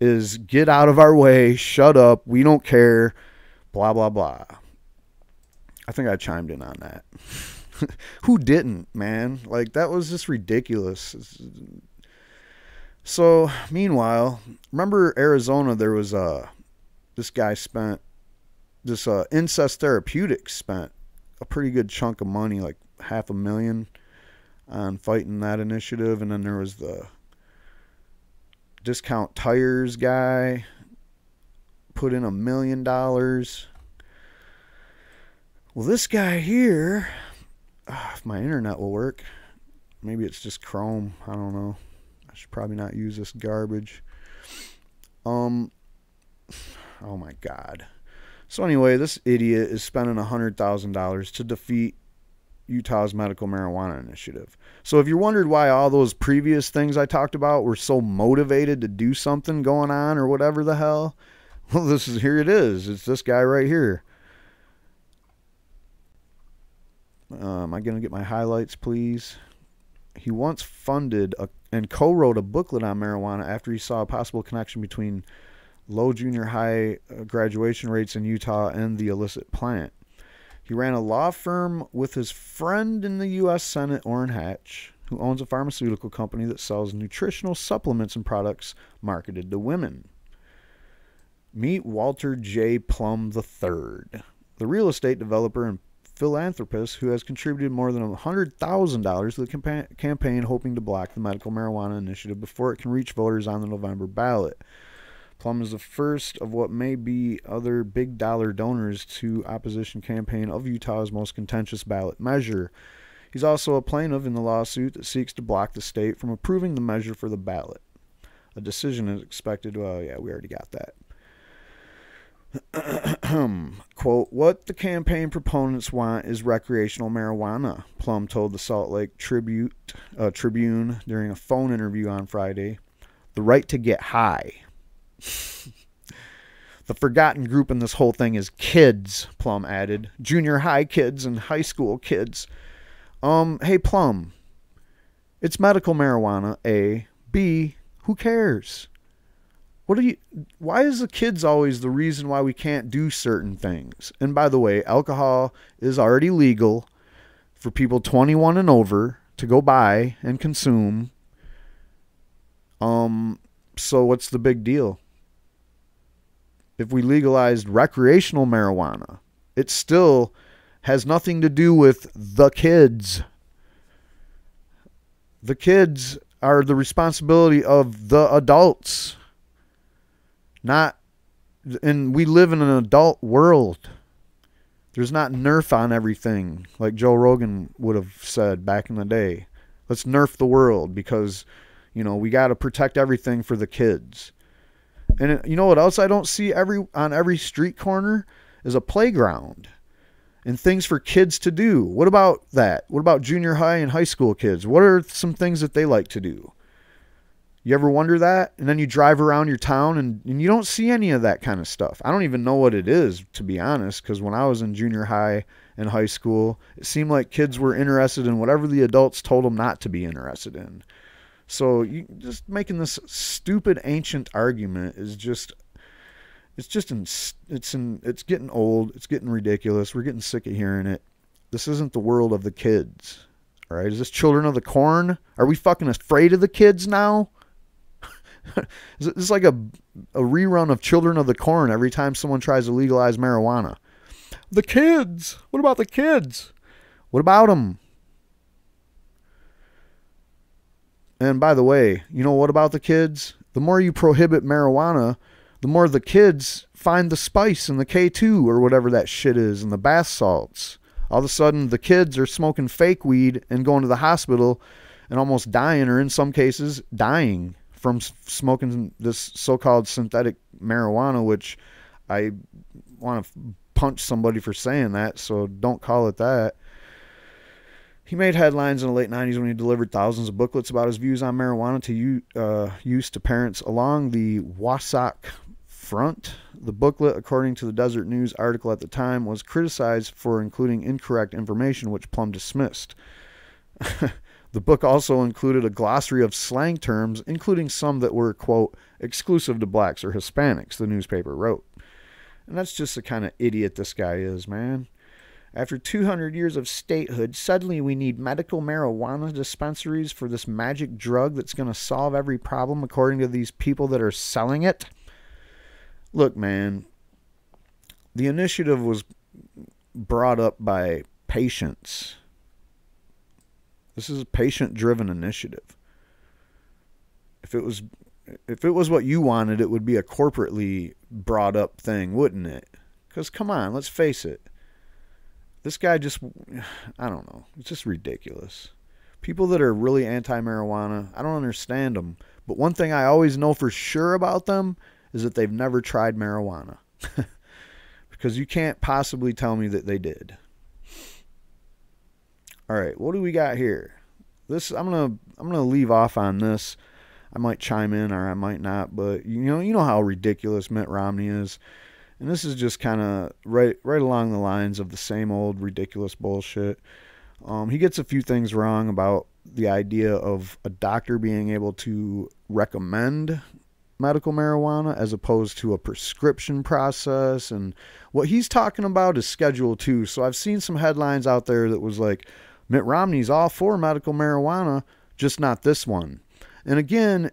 is get out of our way, shut up, we don't care, blah, blah, blah. I think I chimed in on that. Who didn't, man? Like, that was just ridiculous. So, meanwhile, remember Arizona, there was this guy spent, Incest Therapeutics spent a pretty good chunk of money, like $500,000 on fighting that initiative. And then there was the Discount Tires guy put in $1 million. Well, this guy here, if my internet will work, maybe it's just Chrome, I don't know. I should probably not use this garbage. Oh my God. So anyway, this idiot is spending $100,000 to defeat Utah's medical marijuana initiative. So if you wondered why all those previous things I talked about were so motivated to do something going on or whatever the hell, well, here it is. It's this guy right here. Am I going to get my highlights, please? He once funded and co-wrote a booklet on marijuana after he saw a possible connection between low junior high graduation rates in Utah and the illicit plant. He ran a law firm with his friend in the U.S. Senate, Orrin Hatch, who owns a pharmaceutical company that sells nutritional supplements and products marketed to women. Meet Walter J. Plum III, the real estate developer and philanthropist who has contributed more than $100,000 to the campaign hoping to block the medical marijuana initiative before it can reach voters on the November ballot. Plum is the first of what may be other big dollar donors to opposition campaign of Utah's most contentious ballot measure. He's also a plaintiff in the lawsuit that seeks to block the state from approving the measure for the ballot. A decision is expected. Well, yeah, we already got that. Quote, what the campaign proponents want is recreational marijuana, Plum told the Salt Lake Tribune during a phone interview on Friday. The right to get high. The forgotten group in this whole thing is kids, Plum added. Junior high kids and high school kids. Hey, Plum, it's medical marijuana, A. B, who cares? Why is the kids always the reason why we can't do certain things? And by the way, alcohol is already legal for people 21 and over to go buy and consume. So what's the big deal? If we legalized recreational marijuana, it still has nothing to do with the kids. The kids are the responsibility of the adults. And we live in an adult world. There's not Nerf on everything, like Joe Rogan would have said back in the day. Let's Nerf the world because, we got to protect everything for the kids. And you know what else I don't see on every street corner is a playground and things for kids to do. What about that? What about junior high and high school kids? What are some things that they like to do? You ever wonder that? And then you drive around your town and you don't see any of that kind of stuff. I don't even know what it is, to be honest, because when I was in junior high and high school, it seemed like kids were interested in whatever the adults told them not to be interested in. So you just making this stupid ancient argument is just, it's getting old. It's getting ridiculous. We're getting sick of hearing it. This isn't the world of the kids. All right. Is this Children of the Corn? Are we fucking afraid of the kids now? It's like a rerun of Children of the Corn every time someone tries to legalize marijuana. The kids. What about the kids? What about them? And by the way, you know what about the kids? The more you prohibit marijuana, the more the kids find the spice in the K2 or whatever that shit is, and the bath salts. All of a sudden, the kids are smoking fake weed and going to the hospital and almost dying, or in some cases, dying from smoking this so-called synthetic marijuana, which I want to punch somebody for saying that, so don't call it that. He made headlines in the late 90s when he delivered thousands of booklets about his views on marijuana to use to parents along the Wasatch Front. The booklet, according to the Desert News article at the time, was criticized for including incorrect information, which Plum dismissed. The book also included a glossary of slang terms, including some that were, quote, exclusive to blacks or Hispanics, the newspaper wrote. And that's just the kind of idiot this guy is, man. After 200 years of statehood, suddenly we need medical marijuana dispensaries for this magic drug that's going to solve every problem according to these people that are selling it. Look, man, the initiative was brought up by patients. This is a patient-driven initiative. If it was what you wanted, it would be a corporately brought up thing, wouldn't it? Because come on, let's face it. This guy just, I don't know. It's just ridiculous. People that are really anti-marijuana, I don't understand them. But one thing I always know for sure about them is that they've never tried marijuana. Because you can't possibly tell me that they did. All right, what do we got here? This I'm gonna leave off on this. I might chime in or I might not, but you know how ridiculous Mitt Romney is. And this is just kind of right along the lines of the same old ridiculous bullshit. He gets a few things wrong about the idea of a doctor being able to recommend medical marijuana as opposed to a prescription process. And what he's talking about is Schedule 2. So I've seen some headlines out there that was like, Mitt Romney's all for medical marijuana, just not this one. And again,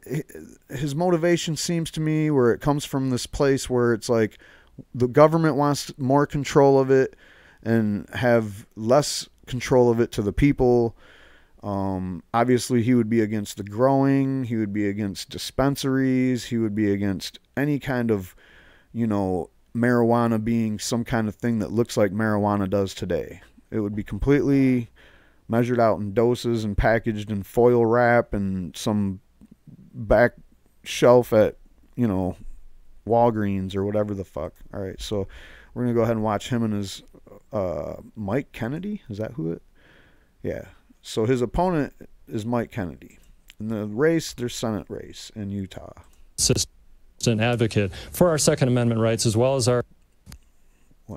his motivation seems to me where it comes from this place where it's like the government wants more control of it and have less control of it to the people. Obviously, he would be against the growing. He would be against dispensaries. He would be against any kind of, marijuana being some kind of thing that looks like marijuana does today. It would be completely measured out in doses and packaged in foil wrap and some back shelf at, Walgreens or whatever the fuck. All right, so we're going to go ahead and watch him and his Mike Kennedy. Is that who it? Yeah. So his opponent is Mike Kennedy. In the race, there's Senate race in Utah. Assistant advocate for our Second Amendment rights as well as our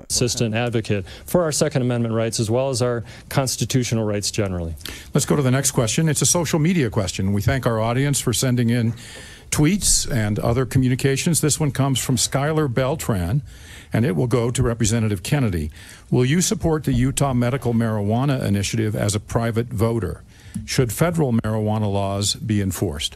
assistant advocate for our Second Amendment rights as well as our constitutional rights generally. Let's go to the next question. It's a social media question. We thank our audience for sending in tweets and other communications. This one comes from Skylar Beltran, and it will go to Representative Kennedy. Will you support the Utah Medical Marijuana Initiative as a private voter? Should federal marijuana laws be enforced?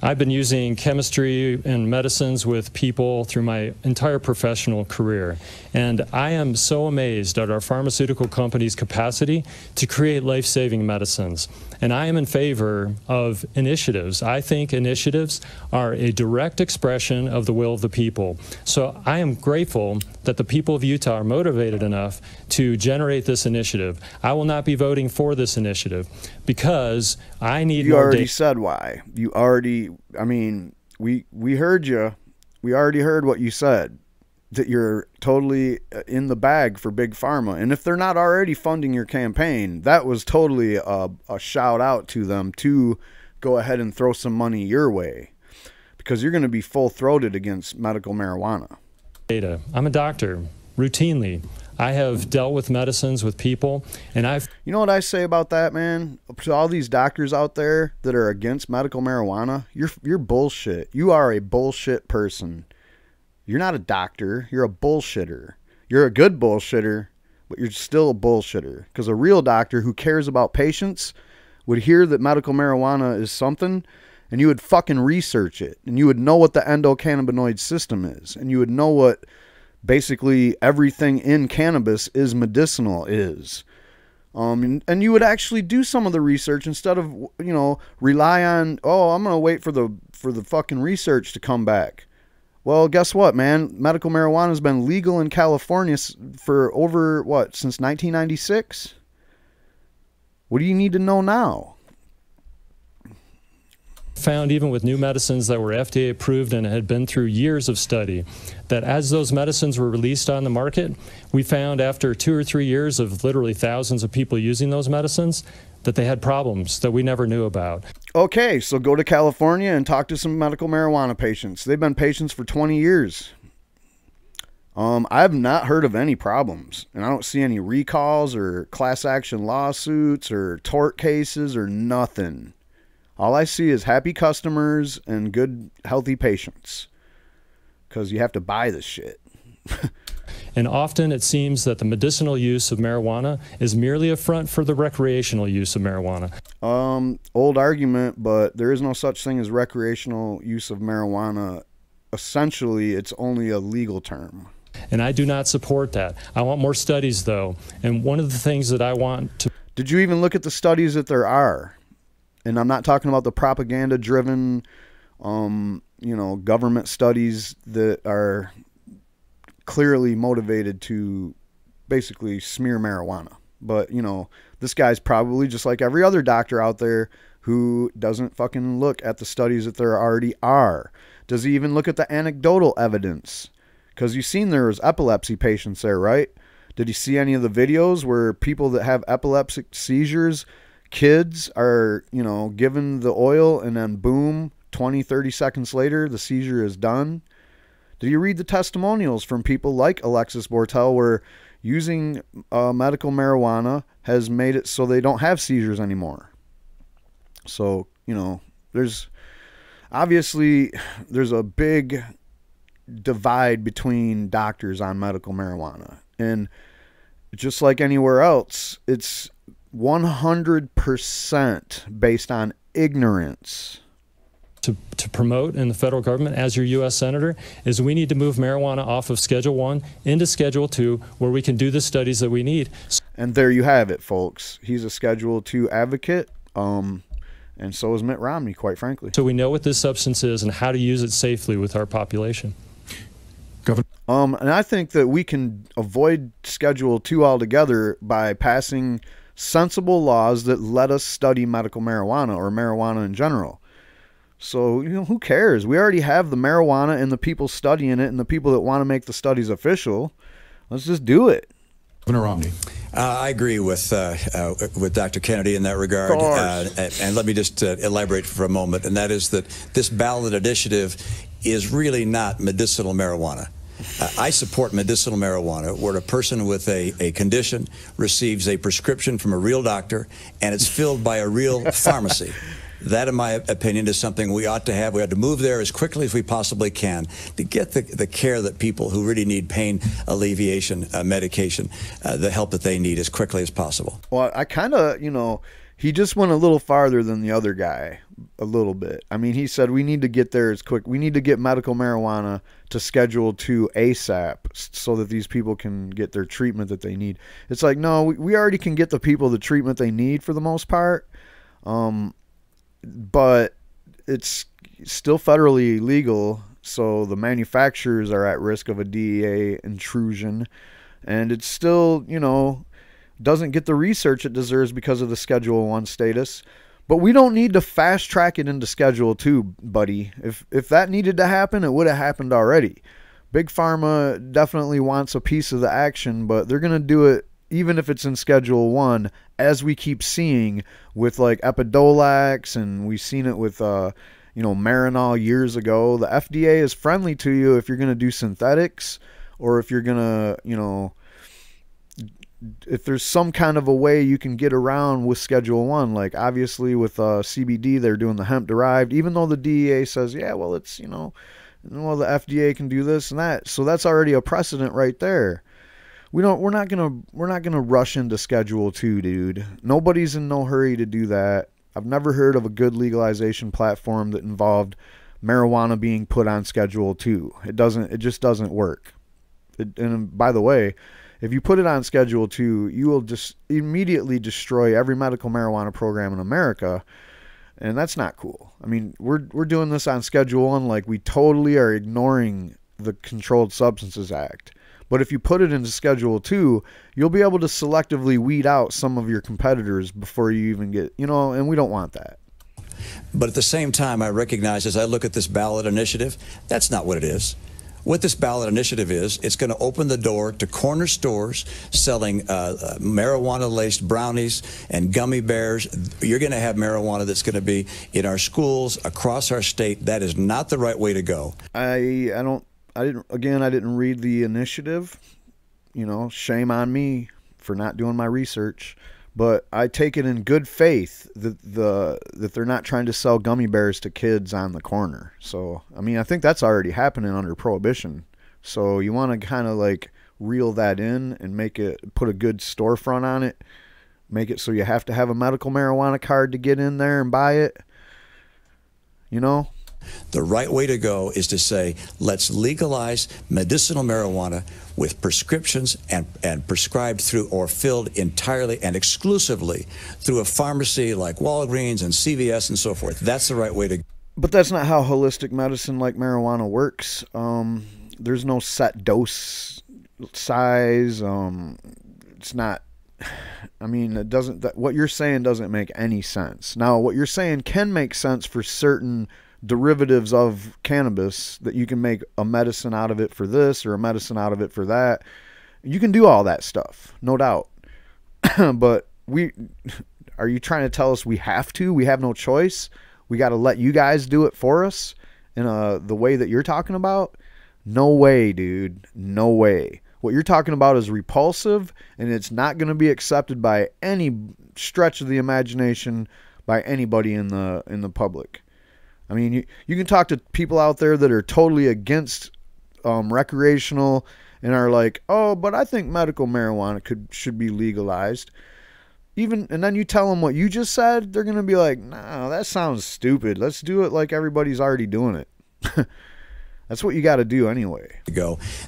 I've been using chemistry and medicines with people through my entire professional career, and I am so amazed at our pharmaceutical companies' capacity to create life-saving medicines. And I am in favor of initiatives. I think initiatives are a direct expression of the will of the people. So I am grateful that the people of Utah are motivated enough to generate this initiative. I will not be voting for this initiative because I need You more already data. said why. You already, I mean, we heard you. We already heard what you said, that you're totally in the bag for Big Pharma. And if they're not already funding your campaign, that was totally a shout out to them to go ahead and throw some money your way, because you're going to be full-throated against medical marijuana. I'm a doctor. Routinely, I have dealt with medicines with people, and You know what I say about that, man? To all these doctors out there that are against medical marijuana, you're bullshit. You are a bullshit person. You're not a doctor. You're a bullshitter. You're a good bullshitter, but you're still a bullshitter. Because a real doctor who cares about patients would hear that medical marijuana is something, and you would fucking research it, and you would know what the endocannabinoid system is, and you would know what basically everything in cannabis is medicinal is. And you would actually do some of the research instead of, you know, rely on, oh, I'm going to wait for the fucking research to come back. Well, guess what, man? Medical marijuana has been legal in California for over, what, since 1996? What do you need to know now? Found even with new medicines that were FDA approved and had been through years of study, that as those medicines were released on the market, we found after 2 or 3 years of literally thousands of people using those medicines that they had problems that we never knew about. Okay, so go to California and talk to some medical marijuana patients. They've been patients for 20 years. I've not heard of any problems, and I don't see any recalls or class action lawsuits or tort cases or nothing. All I see is happy customers and good, healthy patients. Because you have to buy this shit. And often it seems that the medicinal use of marijuana is merely a front for the recreational use of marijuana. Old argument, but there is no such thing as recreational use of marijuana. Essentially, it's only a legal term. And I do not support that. I want more studies, though. And one of the things that I want to... Did you even look at the studies that there are? And I'm not talking about the propaganda-driven, you know, government studies that are clearly motivated to basically smear marijuana. But, you know, this guy's probably just like every other doctor out there who doesn't fucking look at the studies that there already are. Does he even look at the anecdotal evidence? Because you've seen there was epilepsy patients there, right? Did you see any of the videos where people that have epileptic seizures, kids are, you know, given the oil and then boom, 20, 30 seconds later, the seizure is done? Do you read the testimonials from people like Alexis Bortel where using medical marijuana has made it so they don't have seizures anymore? So, you know, there's a big divide between doctors on medical marijuana. And just like anywhere else, it's 100% based on ignorance. To promote in the federal government as your U.S. Senator is we need to move marijuana off of Schedule 1 into Schedule 2 where we can do the studies that we need. And there you have it, folks. He's a Schedule 2 advocate, and so is Mitt Romney, quite frankly. So we know what this substance is and how to use it safely with our population. Governor. And I think that we can avoid Schedule 2 altogether by passing sensible laws that let us study medical marijuana or marijuana in general. So, you know, who cares? We already have the marijuana and the people studying it and the people that want to make the studies official. Let's just do it. Governor Romney. I agree with Dr. Kennedy in that regard. And let me just elaborate for a moment, and that is that this ballot initiative is really not medicinal marijuana. I support medicinal marijuana where a person with a condition receives a prescription from a real doctor and it's filled by a real pharmacy. That, in my opinion, is something we ought to have. We ought to move there as quickly as we possibly can to get the care that people who really need pain alleviation medication, the help that they need as quickly as possible. Well, I kind of, you know, he just went a little farther than the other guy, a little bit. I mean, he said we need to get there as quick. We need to get medical marijuana to Schedule 2 ASAP so that these people can get their treatment that they need. It's like, no, we already can get the people the treatment they need for the most part. But it's still federally illegal, so the manufacturers are at risk of a DEA intrusion, and it's still, you know, doesn't get the research it deserves because of the Schedule 1 status. But we don't need to fast track it into Schedule 2, buddy. If that needed to happen, it would have happened already. Big Pharma definitely wants a piece of the action, but they're going to do it even if it's in Schedule 1, as we keep seeing with like Epidolax, and we've seen it with, you know, Marinol years ago. The FDA is friendly to you if you're going to do synthetics or if you're going to, you know, if there's some kind of a way you can get around with Schedule 1, like obviously with CBD, they're doing the hemp derived, even though the DEA says, yeah, well, it's, well, the FDA can do this and that. So that's already a precedent right there. We're not gonna rush into Schedule 2, dude. Nobody's in no hurry to do that. I've never heard of a good legalization platform that involved marijuana being put on Schedule 2. It just doesn't work. And by the way, if you put it on Schedule 2, you will just immediately destroy every medical marijuana program in America, and that's not cool. I mean, we're doing this on Schedule 1 like we totally are ignoring the Controlled Substances Act. But if you put it into Schedule 2, you'll be able to selectively weed out some of your competitors before you even get, and we don't want that. But at the same time, I recognize as I look at this ballot initiative, that's not what it is. What this ballot initiative is, it's going to open the door to corner stores selling marijuana-laced brownies and gummy bears. You're going to have marijuana that's going to be in our schools across our state. That is not the right way to go. I didn't read the initiative. Shame on me for not doing my research. But I take it in good faith that they're not trying to sell gummy bears to kids on the corner. So, I mean, I think that's already happening under Prohibition. So you want to kind of like reel that in and put a good storefront on it. Make it so you have to have a medical marijuana card to get in there and buy it. The right way to go is to say, let's legalize medicinal marijuana with prescriptions and prescribed through or filled entirely and exclusively through a pharmacy like Walgreens and CVS and so forth. That's the right way to go. But that's not how holistic medicine like marijuana works. There's no set dose size. It's not... I mean, what you're saying doesn't make any sense. Now, what you're saying can make sense for certain derivatives of cannabis, that you can make a medicine out of it for this or a medicine out of it for that. You can do all that stuff, no doubt. But are you trying to tell us we have to? We have no choice? We got to let you guys do it for us in the way that you're talking about? No way, dude. No way. What you're talking about is repulsive, and it's not going to be accepted by any stretch of the imagination by anybody in the public. I mean, you can talk to people out there that are totally against recreational and are like, oh, but I think medical marijuana should be legalized. And then you tell them what you just said, they're going to be like, no, that sounds stupid. Let's do it like everybody's already doing it. That's what you got to do anyway.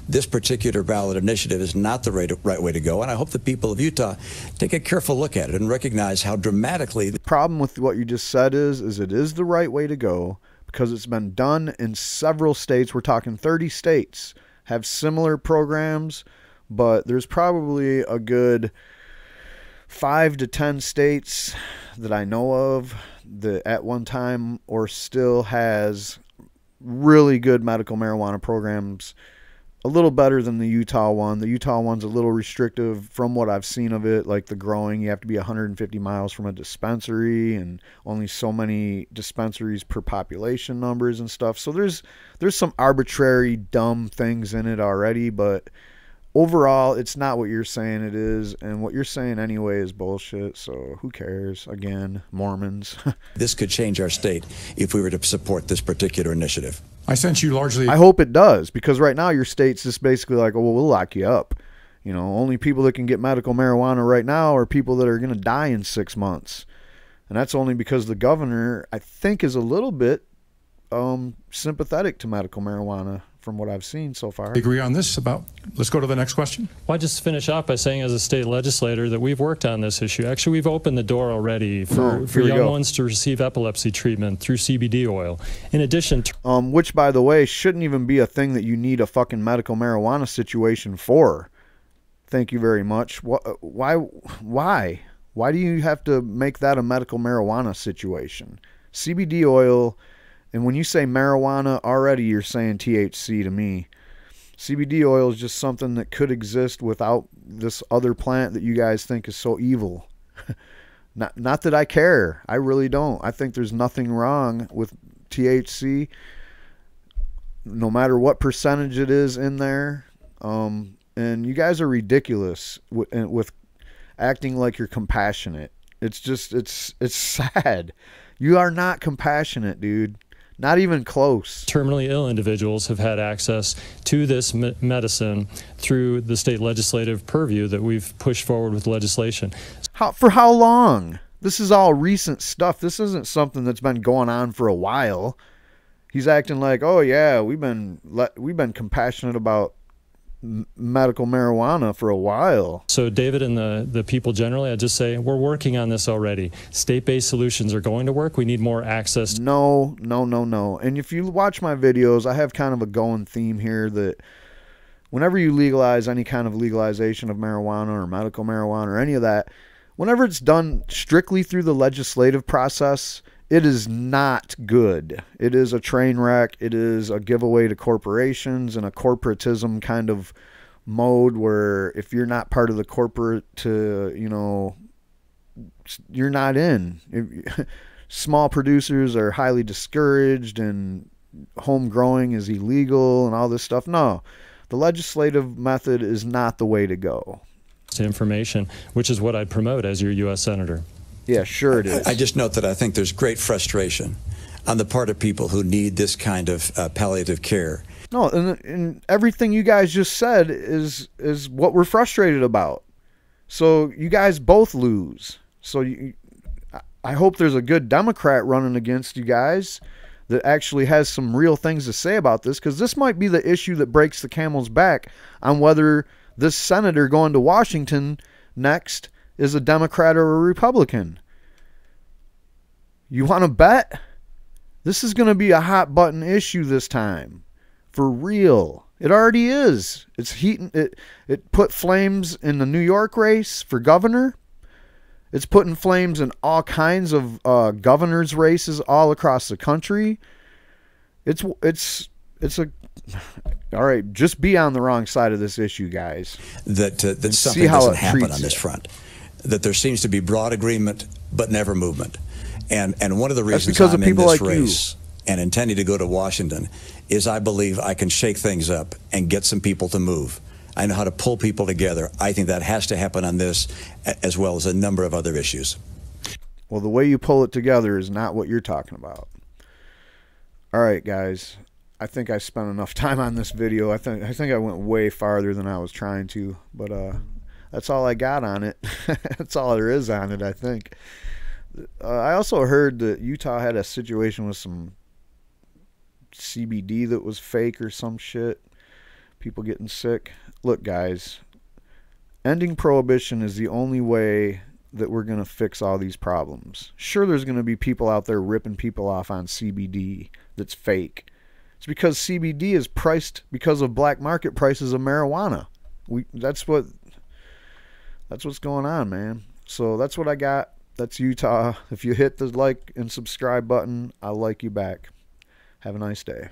This particular ballot initiative is not the right way to go, and I hope the people of Utah take a careful look at it and recognize how dramatically... The problem with what you just said is it is the right way to go because it's been done in several states. We're talking 30 states have similar programs, but there's probably a good 5 to 10 states that I know of that at one time or still has really good medical marijuana programs, a little better than the Utah one. The Utah one's a little restrictive from what I've seen of it, like the growing. You have to be 150 miles from a dispensary and only so many dispensaries per population numbers and stuff. So there's some arbitrary dumb things in it already, but overall, it's not what you're saying it is, and what you're saying anyway is bullshit, so who cares? Again, Mormons. This could change our state if we were to support this particular initiative. I sense you largely... I hope it does, because right now your state's just basically like, oh, well, we'll lock you up. Only people that can get medical marijuana right now are people that are going to die in 6 months. And that's only because the governor, I think, is a little bit sympathetic to medical marijuana from what I've seen so far. Agree on this about... Let's go to the next question. Well, I just finish off by saying as a state legislator that we've worked on this issue. Actually, we've opened the door already for young ones to receive epilepsy treatment through CBD oil. In addition to... which, by the way, shouldn't even be a thing that you need a fucking medical marijuana situation for. Thank you very much. Why? Why do you have to make that a medical marijuana situation? CBD oil... And when you say marijuana, already you're saying THC to me. CBD oil is just something that could exist without this other plant that you guys think is so evil. Not that I care. I really don't. I think there's nothing wrong with THC, no matter what percentage it is in there. And you guys are ridiculous with acting like you're compassionate. It's just, it's sad. You are not compassionate, dude. Not even close. Terminally ill individuals have had access to this medicine through the state legislative purview that we've pushed forward with legislation. For how long? This is all recent stuff. This isn't something that's been going on for a while. He's acting like, oh yeah, we've been compassionate about medical marijuana for a while. So David and the people generally, I just say, we're working on this already. State-based solutions are going to work. We need more access. No. And if you watch my videos, I have kind of a going theme here that whenever you legalize any kind of legalization of marijuana or medical marijuana or any of that, whenever it's done strictly through the legislative process, it is not good. It is a train wreck. It is a giveaway to corporations and a corporatism kind of mode where if you're not part of the corporate, you know, you're not in. Small producers are highly discouraged and home growing is illegal and all this stuff. No, the legislative method is not the way to go. Information, which is what I'd promote as your U.S. Senator. Yeah, sure it is. I just note that I think there's great frustration on the part of people who need this kind of palliative care. No, and everything you guys just said is what we're frustrated about. So you guys both lose. So I hope there's a good Democrat running against you guys that actually has some real things to say about this, because this might be the issue that breaks the camel's back on whether this senator going to Washington next is a Democrat or a Republican. You want to bet? This is going to be a hot button issue this time. For real. It already is. It's heating. It put flames in the New York race for governor. It's putting flames in all kinds of governor's races all across the country. It's a all right. Just be on the wrong side of this issue, guys. That something doesn't happen on this front. That there seems to be broad agreement but never movement. And one of the reasons I'm in this race and intending to go to Washington is I believe I can shake things up and get some people to move. I know how to pull people together. I think that has to happen on this as well as a number of other issues. Well, the way you pull it together is not what you're talking about. All right, guys. I think I spent enough time on this video. I think I went way farther than I was trying to, but that's all I got on it. That's all there is on it, I think. I also heard that Utah had a situation with some CBD that was fake or some shit. People getting sick. Look, guys, ending prohibition is the only way that we're going to fix all these problems. Sure, there's going to be people out there ripping people off on CBD that's fake. It's because CBD is priced because of black market prices of marijuana. That's what's going on, man. So that's what I got. That's Utah. If you hit the like and subscribe button, I'll like you back. Have a nice day.